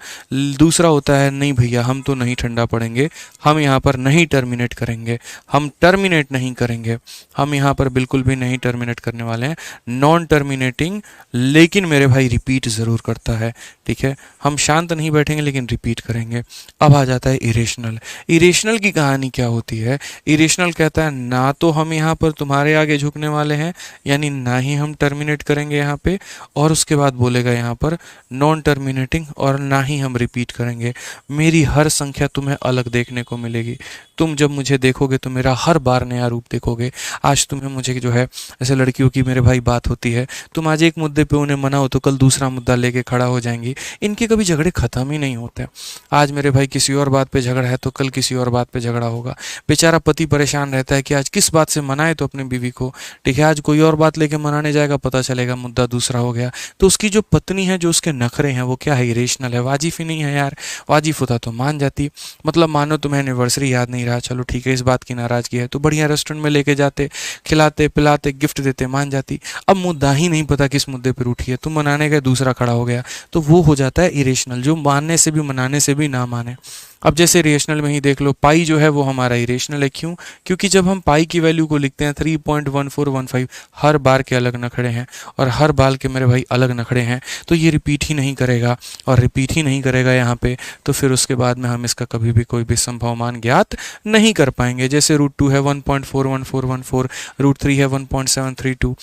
दूसरा होता है नहीं भैया हम तो नहीं ठंडा पड़ेंगे, हम यहाँ पर नहीं टर्मिनेट करेंगे, हम टर्मिनेट नहीं करेंगे, हम यहाँ पर बिल्कुल भी नहीं टर्मिनेट करने वाले हैं नॉन टर्मिनेटिंग, लेकिन मेरे भाई रिपीट ज़रूर करता है। ठीक है, हम शांत नहीं बैठेंगे लेकिन रिपीट करेंगे। अब आ जाता है इरेशनल। इरेशनल की कहानी क्या होती है? इरेशनल कहता है ना तो हम यहाँ पर तुम्हारे आगे झुकने वाले हैं, यानी ना ही हम टर्मिनेट करेंगे यहाँ पे, और उसके बाद बोलेगा यहाँ पर नॉन टर्मिनेटिंग, और ना ही हम रिपीट करेंगे। मेरी हर संख्या तुम्हें अलग देखने को मिलेगी। तुम जब मुझे देखोगे तो मेरा हर बार नया रूप देखोगे। आज तुम्हें मुझे जो है, ऐसे लड़कियों की मेरे भाई बात होती है, तुम आज एक मुद्दे पे उन्हें मनाओ तो कल दूसरा मुद्दा लेके खड़ा हो जाएंगी। इनके कभी झगड़े खत्म ही नहीं होते। आज मेरे भाई किसी और बात पे झगड़ा है तो कल किसी और बात पे झगड़ा होगा। बेचारा पति परेशान रहता है कि आज किस बात से मनाए तो अपनी बीवी को। ठीक है, आज कोई और बात लेके मनाने जाएगा, पता चलेगा मुद्दा दूसरा हो गया। तो उसकी जो पत्नी है, जो उसके नखरे हैं, वो क्या है? इरेशनल है, वाजिफ ही नहीं है यार। वाजिफ होता तो मान जाती। मतलब मानो तुम्हें एनिवर्सरी याद नहीं रहा, चलो ठीक है, इस बात की नाराजगी है, तो बढ़िया रेस्टोरेंट में लेके जाते, खिलाते पिलाते गिफ्ट देते, मान जाती। अब मुद्दा ही नहीं पता किस मुद्दे पर उठी है, तुम मनाने गए दूसरा खड़ा हो गया, तो वो हो जाता है इरेशनल, जो मानने से भी मनाने से भी ना माने। अब जैसे रेशनल में ही देख लो, पाई जो है वो हमारा इरेशनल है। क्यों? क्योंकि जब हम पाई की वैल्यू को लिखते हैं 3.1415, हर बार के अलग नखड़े हैं और हर बार के मेरे भाई अलग नखड़े हैं, तो ये रिपीट ही नहीं करेगा, और रिपीट ही नहीं करेगा यहाँ पे, तो फिर उसके बाद में हम इसका कभी भी कोई भी संभव मान ज्ञात नहीं कर पाएंगे। जैसे √2 है 1.41414, √3 है 1.732।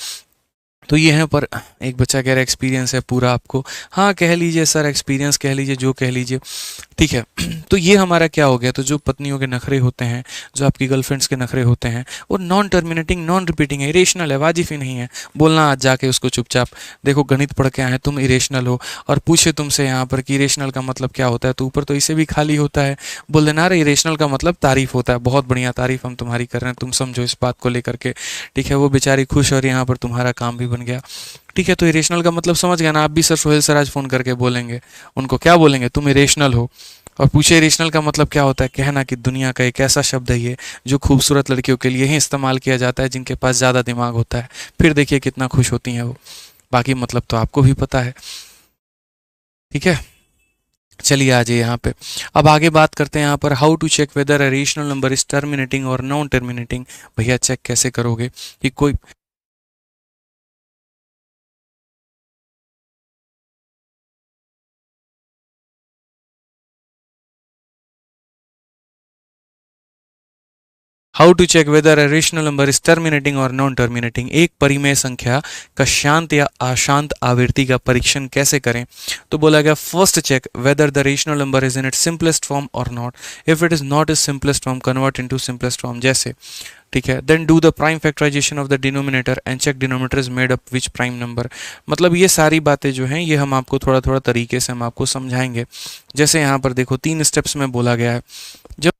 तो ये है, पर एक बच्चा कह रहा है एक्सपीरियंस है पूरा आपको। हाँ, कह लीजिए सर, एक्सपीरियंस कह लीजिए, जो कह लीजिए, ठीक है। तो ये हमारा क्या हो गया? तो जो पत्नियों के नखरे होते हैं, जो आपकी गर्लफ्रेंड्स के नखरे होते हैं, वो नॉन टर्मिनेटिंग, नॉन रिपीटिंग है, इरेशनल है, वाजिब ही नहीं है। बोलना आज जाके उसको चुपचाप, देखो गणित पढ़ के आए तुम इरेशनल हो, और पूछे तुमसे यहाँ पर कि इरेशनल का मतलब क्या होता है, तो ऊपर तो इसे भी खाली होता है, बोल देना अरे इरेशनल का मतलब तारीफ होता है। बहुत बढ़िया, तारीफ हम तुम्हारी कर रहे हैं, तुम समझो इस बात को लेकर के। ठीक है, वो बेचारी खुश, और यहाँ पर तुम्हारा काम भी बन गया। ठीक है, तो इरेशनल का मतलब समझ गया ना? आप भी सर सोहेल सर आज फोन करके बोलेंगे उनको, क्या बोलेंगे? तुम इरेशनल हो। और पूछे इरेशनल का मतलब क्या होता है, कहना कि दुनिया का एक ऐसा शब्द है ये जो खूबसूरत लड़कियों के लिए ही इस्तेमाल किया जाता है, जिनके पास ज़्यादा दिमाग होता है। फिर देखिए कितना खुश होती हैं वो। बाकी मतलब तो आपको भी पता है। ठीक है, चलिए आ जाइए यहाँ पे। अब आगे बात करते हैं यहाँ पर, how to check whether a rational number is terminating और नॉन टर्मिनेटिंग। भैया चेक कैसे करोगे कि कोई how to check whether a rational number is terminating और नॉन टर्मिनेटिंग। एक परिमेय संख्या का शांत या अशांत आवृत्ति का परीक्षण कैसे करें? तो बोला गया first check whether the rational number is in its simplest form और not. If it is not is simplest form, convert into simplest form. जैसे, ठीक है, then do the prime factorisation of the denominator and check denominator is made up which prime number. मतलब ये सारी बातें जो हैं ये हम आपको थोड़ा थोड़ा तरीके से हम आपको समझाएंगे। जैसे यहाँ पर देखो 3 स्टेप्स में बोला गया है। जब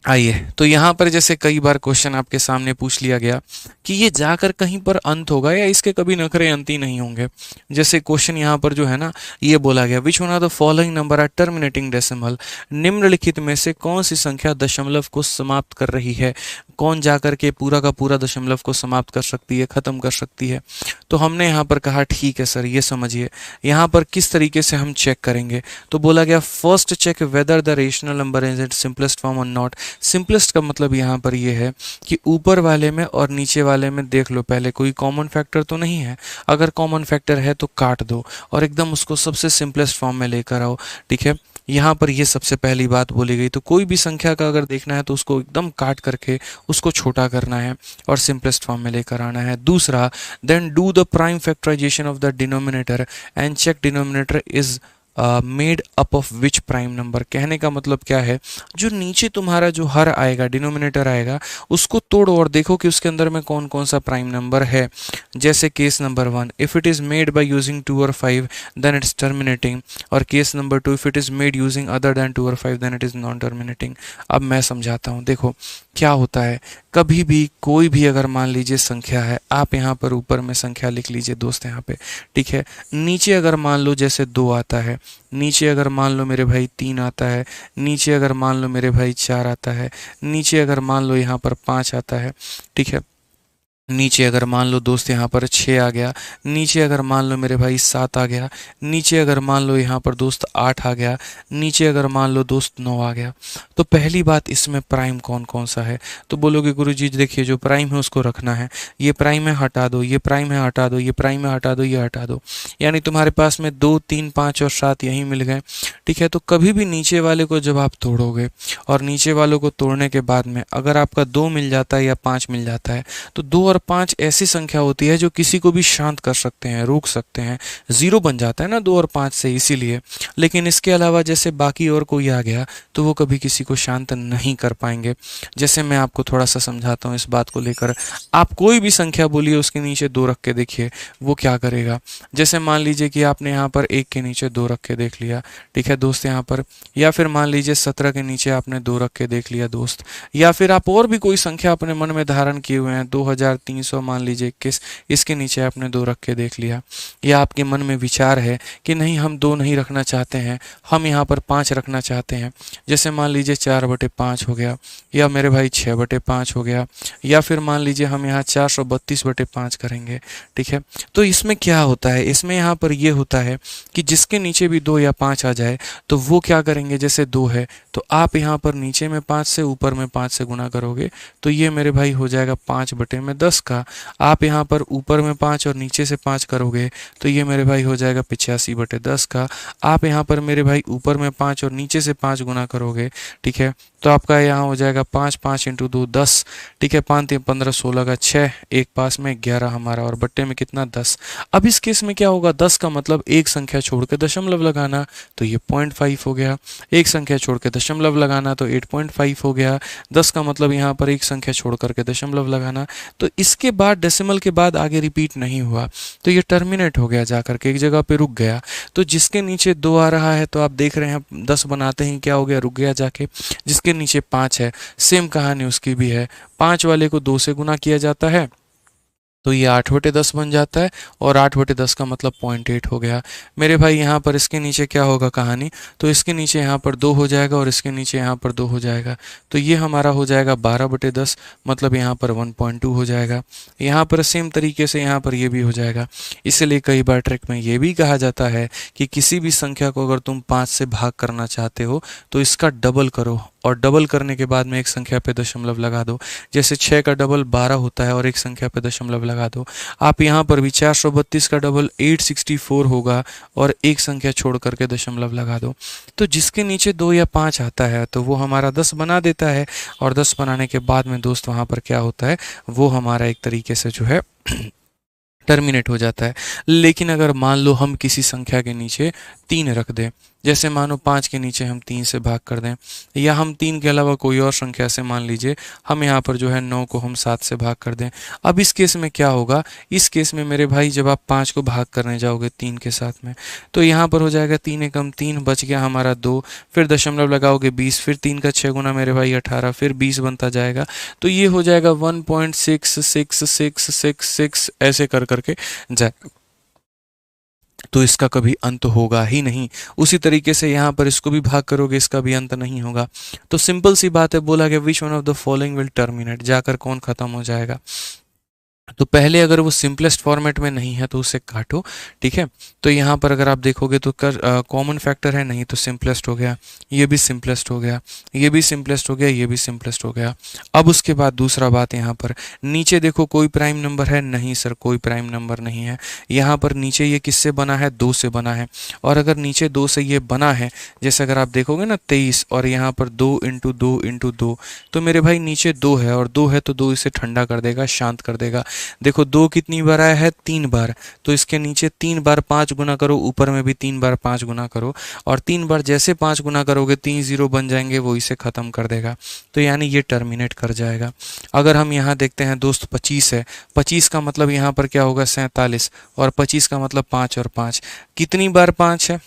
आइए, तो यहाँ पर जैसे कई बार क्वेश्चन आपके सामने पूछ लिया गया कि ये जाकर कहीं पर अंत होगा या इसके कभी नखरे अंत ही नहीं होंगे। जैसे क्वेश्चन यहाँ पर जो है ना, ये बोला गया which one of the following number are terminating decimal. निम्नलिखित में से कौन सी संख्या दशमलव को समाप्त कर रही है? कौन जाकर के पूरा का पूरा दशमलव को समाप्त कर सकती है, खत्म कर सकती है? तो हमने यहाँ पर कहा ठीक है सर, ये समझिए यहाँ पर किस तरीके से हम चेक करेंगे। तो बोला गया first check whether the rational number is it simplest form और नॉट। सिंपलेस्ट का मतलब यहाँ पर ये है कि ऊपर वाले में और नीचे वाले में देख लो पहले कोई कॉमन फैक्टर तो नहीं है। अगर कॉमन फैक्टर है तो काट दो और एकदम उसको सबसे सिंपलेस्ट फॉर्म में लेकर आओ। ठीक है, यहाँ पर ये सबसे पहली बात बोली गई। तो कोई भी संख्या का अगर देखना है तो उसको एकदम काट करके उसको छोटा करना है और सिंपलेस्ट फॉर्म में लेकर आना है। दूसरा, then do the prime factorisation of the denominator and check denominator is made up of which prime number. कहने का मतलब क्या है, जो नीचे तुम्हारा जो हर आएगा, डिनोमिनेटर आएगा, उसको तोड़ो और देखो कि उसके अंदर में कौन कौन सा प्राइम नंबर है। जैसे case number 1, if it is made by using 2 और 5 देन इट्स टर्मिनेटिंग। और case number 2, if it is made using other than 2 और 5 then it is non terminating. अब मैं समझाता हूँ। देखो क्या होता है, कभी भी कोई भी अगर मान लीजिए संख्या है, आप यहाँ पर ऊपर में संख्या लिख लीजिए दोस्त यहाँ पे। ठीक है, नीचे अगर मान लो जैसे 2 आता है, नीचे अगर मान लो मेरे भाई 3 आता है, नीचे अगर मान लो मेरे भाई 4 आता है, नीचे अगर मान लो यहाँ पर 5 आता है। ठीक है, नीचे अगर मान लो दोस्त यहाँ पर 6 आ गया, नीचे अगर मान लो मेरे भाई 7 आ गया, नीचे अगर मान लो यहाँ पर दोस्त 8 आ गया, नीचे अगर मान लो दोस्त 9 आ गया। तो पहली बात, इसमें प्राइम कौन कौन सा है? तो बोलोगे गुरुजी देखिए जो प्राइम है उसको रखना है, ये प्राइम है हटा दो, ये प्राइम है हटा दो, ये प्राइम है हटा दो, ये हटा दो। यानी तुम्हारे पास में 2, 3, 5 और 7 यहीं मिल गए। ठीक है, तो कभी भी नीचे वाले को जब आप तोड़ोगे और नीचे वालों को तोड़ने के बाद में अगर आपका 2 मिल जाता है या 5 मिल जाता है, तो 2 और 5 ऐसी संख्या होती है जो किसी को भी शांत कर सकते हैं, रोक सकते हैं। 0 बन जाता है ना 2 और 5 से, इसीलिए। लेकिन इसके अलावा जैसे बाकी और कोई आ गया तो वो कभी किसी को शांत नहीं कर पाएंगे। जैसे मैं आपको थोड़ा सा समझाता हूँ इस बात को लेकर। आप कोई भी संख्या बोलिए, उसके नीचे 2 रख के देखिए वो क्या करेगा। जैसे मान लीजिए कि आपने यहाँ पर 1 के नीचे 2 रख के देख लिया, ठीक है दोस्त यहाँ पर। या फिर मान लीजिए 17 के नीचे आपने 2 रख के देख लिया दोस्त। या फिर आप और भी कोई संख्या अपने मन में धारण किए हुए हैं, 2300 मान लीजिए 21, इसके नीचे आपने 2 रख के देख लिया। या आपके मन में विचार है कि नहीं हम 2 नहीं रखना चाहते हैं, हम यहाँ पर 5 रखना चाहते हैं। जैसे मान लीजिए 4/5 हो गया, या मेरे भाई 6/5 हो गया, या फिर मान लीजिए हम यहाँ 432/5 करेंगे। ठीक है, तो इसमें क्या होता है, इसमें यहाँ पर ये होता है कि जिसके नीचे भी 2 या 5 आ जाए तो वो क्या करेंगे, जैसे 2 है तो आप यहाँ पर नीचे में 5 से ऊपर में 5 से गुना करोगे तो ये मेरे भाई हो जाएगा 5/10 का। आप यहाँ पर ऊपर में 5 और नीचे से 5 करोगे तो ये मेरे भाई हो जाएगा 85/10 का। आप यहाँ पर मेरे भाई ऊपर में 5 और नीचे से 5 गुना करोगे, ठीक है, तो आपका यहाँ हो जाएगा 5, 5 × 2 10। ठीक है, 5 3 15 16 का 6, एक पास में 11 हमारा, और बट्टे में कितना 10। अब इस केस में क्या होगा, 10 का मतलब एक संख्या छोड़ के दशमलव लगाना, तो ये 0.5 हो गया। एक संख्या छोड़ के दशमलव लगाना तो 8.5 हो गया। 10 का मतलब यहाँ पर एक संख्या छोड़ करके दशमलव लगाना। तो इसके बाद डेसिमल के बाद आगे रिपीट नहीं हुआ, तो ये टर्मिनेट हो गया, जाकर के एक जगह पे रुक गया। तो जिसके नीचे 2 आ रहा है तो आप देख रहे हैं 10 बनाते ही क्या हो गया, रुक गया जाके। जिसके नीचे 5 है, सेम कहानी उसकी भी है। 5 वाले को 2 से गुना किया जाता है तो ये 8/10 बन जाता है, और 8/10 का मतलब 0.8 हो गया। मेरे भाई यहाँ पर इसके नीचे क्या होगा कहानी, तो इसके नीचे यहाँ पर 2 हो जाएगा और इसके नीचे यहाँ पर 2 हो जाएगा, तो ये हमारा हो जाएगा 12/10, मतलब यहाँ पर 1.2 हो जाएगा। यहाँ पर सेम तरीके से यहाँ पर ये भी हो जाएगा। इसलिए कई बार ट्रिक में ये भी कहा जाता है कि किसी भी संख्या को अगर तुम 5 से भाग करना चाहते हो तो इसका डबल करो, और डबल करने के बाद में एक संख्या पे दशमलव लगा दो। जैसे 6 का डबल 12 होता है और एक संख्या पे दशमलव लगा दो। आप यहाँ पर भी 432 का डबल 864 होगा और एक संख्या छोड़ करके दशमलव लगा दो। तो जिसके नीचे 2 या 5 आता है तो वो हमारा 10 बना देता है, और 10 बनाने के बाद में दोस्त वहाँ पर क्या होता है, वो हमारा एक तरीके से जो है टर्मिनेट हो जाता है। लेकिन अगर मान लो हम किसी संख्या के नीचे 3 रख दें, जैसे मानो 5 के नीचे हम 3 से भाग कर दें, या हम 3 के अलावा कोई और संख्या से मान लीजिए हम यहाँ पर जो है 9 को हम 7 से भाग कर दें। अब इस केस में क्या होगा, इस केस में मेरे भाई जब आप 5 को भाग करने जाओगे 3 के साथ में, तो यहाँ पर हो जाएगा 3 एकम 3, बच गया हमारा 2, फिर दशमलव लगाओगे 20, फिर 3 का 6 गुना मेरे भाई 18, फिर 20 बनता जाएगा, तो ये हो जाएगा 1.666666 ऐसे कर करके जाए, तो इसका कभी अंत होगा ही नहीं। उसी तरीके से यहाँ पर इसको भी भाग करोगे, इसका भी अंत नहीं होगा। तो सिंपल सी बात है, बोला गया which one of the following will terminate, जाकर कौन खत्म हो जाएगा। तो पहले अगर वो सिंपलेस्ट फॉर्मेट में नहीं है तो उसे काटो, ठीक है। तो यहाँ पर अगर आप देखोगे तो कॉमन फैक्टर है, नहीं तो सिंपलेस्ट हो गया, ये भी सिंपलेस्ट हो गया, ये भी सिंपलेस्ट हो गया, ये भी सिंपलेस्ट हो गया। अब उसके बाद दूसरा बात, यहाँ पर नीचे देखो कोई प्राइम नंबर है, नहीं सर कोई प्राइम नंबर नहीं है। यहाँ पर नीचे ये किससे बना है, 2 से बना है, और अगर नीचे 2 से ये बना है, जैसे अगर आप देखोगे ना 23, और यहाँ पर 2 × 2 × 2, तो मेरे भाई नीचे 2 है, और 2 है तो 2 इसे ठंडा कर देगा, शांत कर देगा। देखो 2 कितनी बार आया है, 3 बार, तो इसके नीचे 3 बार 5 गुना करो, ऊपर में भी 3 बार 5 गुना करो, और 3 बार जैसे 5 गुना करोगे 3 0 बन जाएंगे, वो इसे ख़त्म कर देगा। तो यानी ये टर्मिनेट कर जाएगा। अगर हम यहाँ देखते हैं दोस्त 25 है, 25 का मतलब यहाँ पर क्या होगा 47, और 25 का मतलब 5 और 5, कितनी बार 5 है,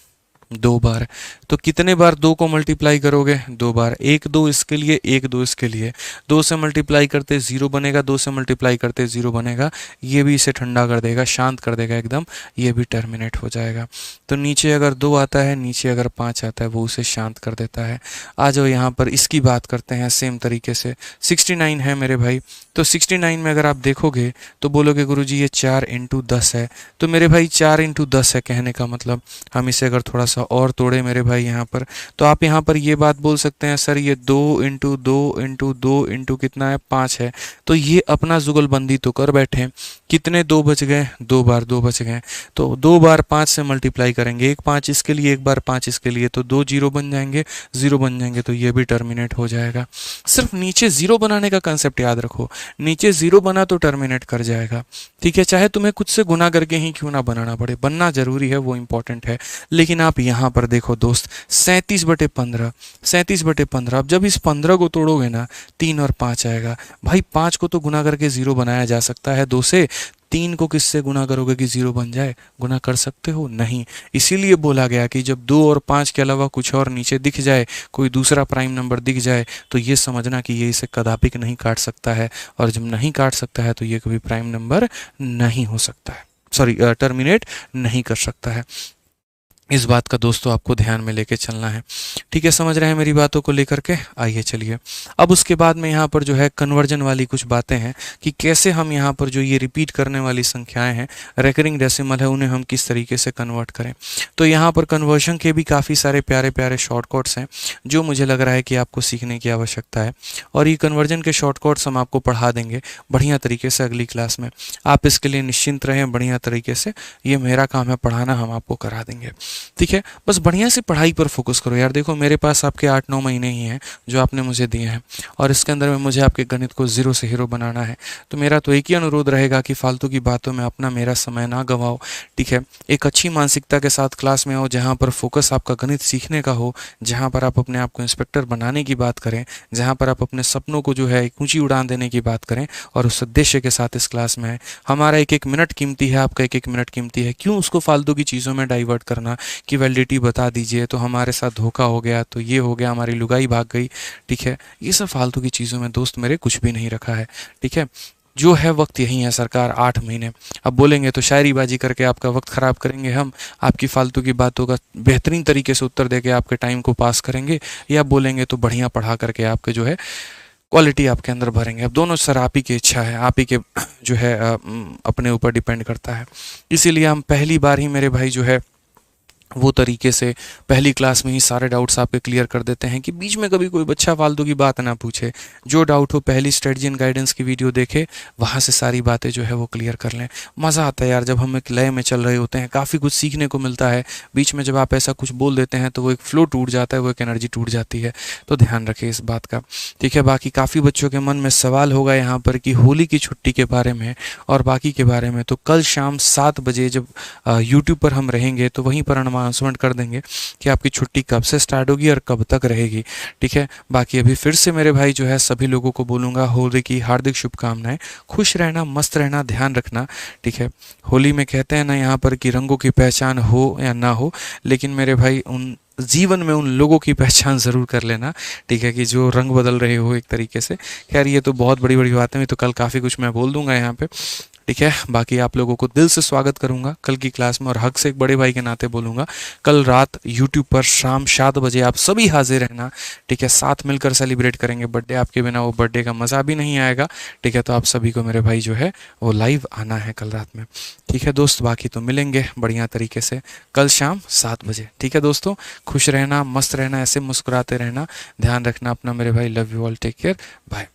2 बार। तो कितने बार 2 को मल्टीप्लाई करोगे? 2 बार। 1 2 इसके लिए, 1 2 इसके लिए। 2 से मल्टीप्लाई करते 0 बनेगा, 2 से मल्टीप्लाई करते 0 बनेगा। ये भी इसे ठंडा कर देगा, शांत कर देगा एकदम। ये भी टर्मिनेट हो जाएगा। तो नीचे अगर 2 आता है, नीचे अगर 5 आता है, वो उसे शांत कर देता है। आ जाओ यहाँ पर इसकी बात करते हैं सेम तरीके से। 69 है मेरे भाई। तो 69 में अगर आप देखोगे तो बोलोगे गुरुजी ये 4 इंटू 10 है। तो मेरे भाई 4 इंटू 10 है, कहने का मतलब हम इसे अगर थोड़ा सा और तोड़े मेरे भाई यहाँ पर, तो आप यहाँ पर ये बात बोल सकते हैं सर ये 2 इंटू 2 इंटू 2 इंटू कितना है? 5 है। तो ये अपना जुगलबंदी तो कर बैठे। कितने 2 बच गए? 2 बार 2 बच गए। तो 2 बार 5 से मल्टीप्लाई करेंगे, एक 5 इसके लिए, एक बार 5 इसके लिए, तो 2 जीरो बन जाएंगे, 0 बन जाएंगे, तो ये भी टर्मिनेट हो जाएगा। सिर्फ नीचे 0 बनाने का कंसेप्ट याद रखो। नीचे 0 बना तो टर्मिनेट कर जाएगा, ठीक है। चाहे तुम्हें खुद से गुना करके ही क्यों ना बनाना पड़े, बनना जरूरी है, वो इंपॉर्टेंट है। लेकिन आप यहाँ पर देखो दोस्त, 37/15, 37/15। अब जब इस 15 को तोड़ोगे ना, 3 और 5 आएगा। भाई 5 को तो गुना करके 0 बनाया जा सकता है 2 से। 3 को किससे गुना करोगे कि 0 बन जाए? गुना कर सकते हो? नहीं। इसीलिए बोला गया कि जब 2 और 5 के अलावा कुछ और नीचे दिख जाए, कोई दूसरा प्राइम नंबर दिख जाए, तो ये समझना कि ये इसे कदापिक नहीं काट सकता है। और जब नहीं काट सकता है तो ये कभी प्राइम नंबर नहीं हो सकता है, सॉरी टर्मिनेट नहीं कर सकता है। इस बात का दोस्तों आपको ध्यान में लेके चलना है, ठीक है। समझ रहे हैं मेरी बातों को लेकर के? आइए चलिए अब उसके बाद में यहाँ पर जो है कन्वर्जन वाली कुछ बातें हैं कि कैसे हम यहाँ पर जो ये रिपीट करने वाली संख्याएं हैं, रेकरिंग डेसिमल है, उन्हें हम किस तरीके से कन्वर्ट करें। तो यहाँ पर कन्वर्जन के भी काफ़ी सारे प्यारे प्यारे शॉर्टकट्स हैं जो मुझे लग रहा है कि आपको सीखने की आवश्यकता है। और ये कन्वर्जन के शॉर्टकट्स हम आपको पढ़ा देंगे बढ़िया तरीके से अगली क्लास में। आप इसके लिए निश्चिंत रहें, बढ़िया तरीके से ये मेरा काम है पढ़ाना, हम आपको करा देंगे, ठीक है। बस बढ़िया से पढ़ाई पर फोकस करो यार। देखो मेरे पास आपके 8-9 महीने ही हैं जो आपने मुझे दिए हैं, और इसके अंदर में मुझे आपके गणित को 0 से हीरो बनाना है। तो मेरा तो एक ही अनुरोध रहेगा कि फालतू की बातों में अपना मेरा समय ना गवाओ, ठीक है। एक अच्छी मानसिकता के साथ क्लास में आओ, जहाँ पर फोकस आपका गणित सीखने का हो, जहाँ पर आप अपने आप को इंस्पेक्टर बनाने की बात करें, जहाँ पर आप अपने सपनों को जो है एक ऊंची उड़ान देने की बात करें, और उस उद्देश्य के साथ इस क्लास में है। हमारा एक एक मिनट कीमती है, आपका एक एक मिनट कीमती है। क्यों उसको फालतू की चीज़ों में डाइवर्ट करना कि वैलिडिटी बता दीजिए तो हमारे साथ धोखा हो गया, तो ये हो गया, हमारी लुगाई भाग गई, ठीक है। ये सब फालतू की चीज़ों में दोस्त मेरे कुछ भी नहीं रखा है, ठीक है। जो है वक्त यही है सरकार, 8 महीने। अब बोलेंगे तो शायरीबाजी करके आपका वक्त ख़राब करेंगे हम, आपकी फालतू की बातों का बेहतरीन तरीके से उत्तर देके आपके टाइम को पास करेंगे, या बोलेंगे तो बढ़िया पढ़ा करके आपके जो है क्वालिटी आपके अंदर भरेंगे। अब दोनों सर आप ही की इच्छा है, आप ही के जो है अपने ऊपर डिपेंड करता है। इसीलिए हम पहली बार ही मेरे भाई जो है वो तरीके से पहली क्लास में ही सारे डाउट्स आपके क्लियर कर देते हैं कि बीच में कभी कोई बच्चा फालतू की बात ना पूछे। जो डाउट हो पहली स्ट्रेटजी एंड गाइडेंस की वीडियो देखे, वहाँ से सारी बातें जो है वो क्लियर कर लें। मज़ा आता है यार जब हम एक लय में चल रहे होते हैं, काफ़ी कुछ सीखने को मिलता है। बीच में जब आप ऐसा कुछ बोल देते हैं तो वो एक फ्लो टूट जाता है, वो एक एनर्जी टूट जाती है। तो ध्यान रखें इस बात का, ठीक है। बाकी काफ़ी बच्चों के मन में सवाल होगा यहाँ पर कि होली की छुट्टी के बारे में और बाकी के बारे में। तो कल शाम 7 बजे जब यूट्यूब पर हम रहेंगे तो वहीं पर अनाउंसमेंट कर देंगे कि आपकी छुट्टी कब से स्टार्ट होगी और कब तक रहेगी, ठीक है। बाकी अभी फिर से मेरे भाई जो है सभी लोगों को बोलूँगा होली की हार्दिक शुभकामनाएं। खुश रहना, मस्त रहना, ध्यान रखना, ठीक है। होली में कहते हैं ना यहाँ पर कि रंगों की पहचान हो या ना हो, लेकिन मेरे भाई उन जीवन में उन लोगों की पहचान ज़रूर कर लेना, ठीक है, कि जो रंग बदल रहे हो एक तरीके से। खैर ये तो बहुत बड़ी बड़ी बातें हैं, तो कल काफ़ी कुछ मैं बोल दूंगा यहाँ पे, ठीक है। बाकी आप लोगों को दिल से स्वागत करूंगा कल की क्लास में, और हक से एक बड़े भाई के नाते बोलूँगा कल रात यूट्यूब पर शाम 7 बजे आप सभी हाजिर रहना, ठीक है। साथ मिलकर सेलिब्रेट करेंगे बर्थडे, आपके बिना वो बर्थडे का मज़ा भी नहीं आएगा, ठीक है। तो आप सभी को मेरे भाई जो है वो लाइव आना है कल रात में, ठीक है दोस्त। बाकी तो मिलेंगे बढ़िया तरीके से कल शाम 7 बजे, ठीक है दोस्तों। खुश रहना, मस्त रहना, ऐसे मुस्कुराते रहना, ध्यान रखना अपना मेरे भाई। Love you all, take care, bye.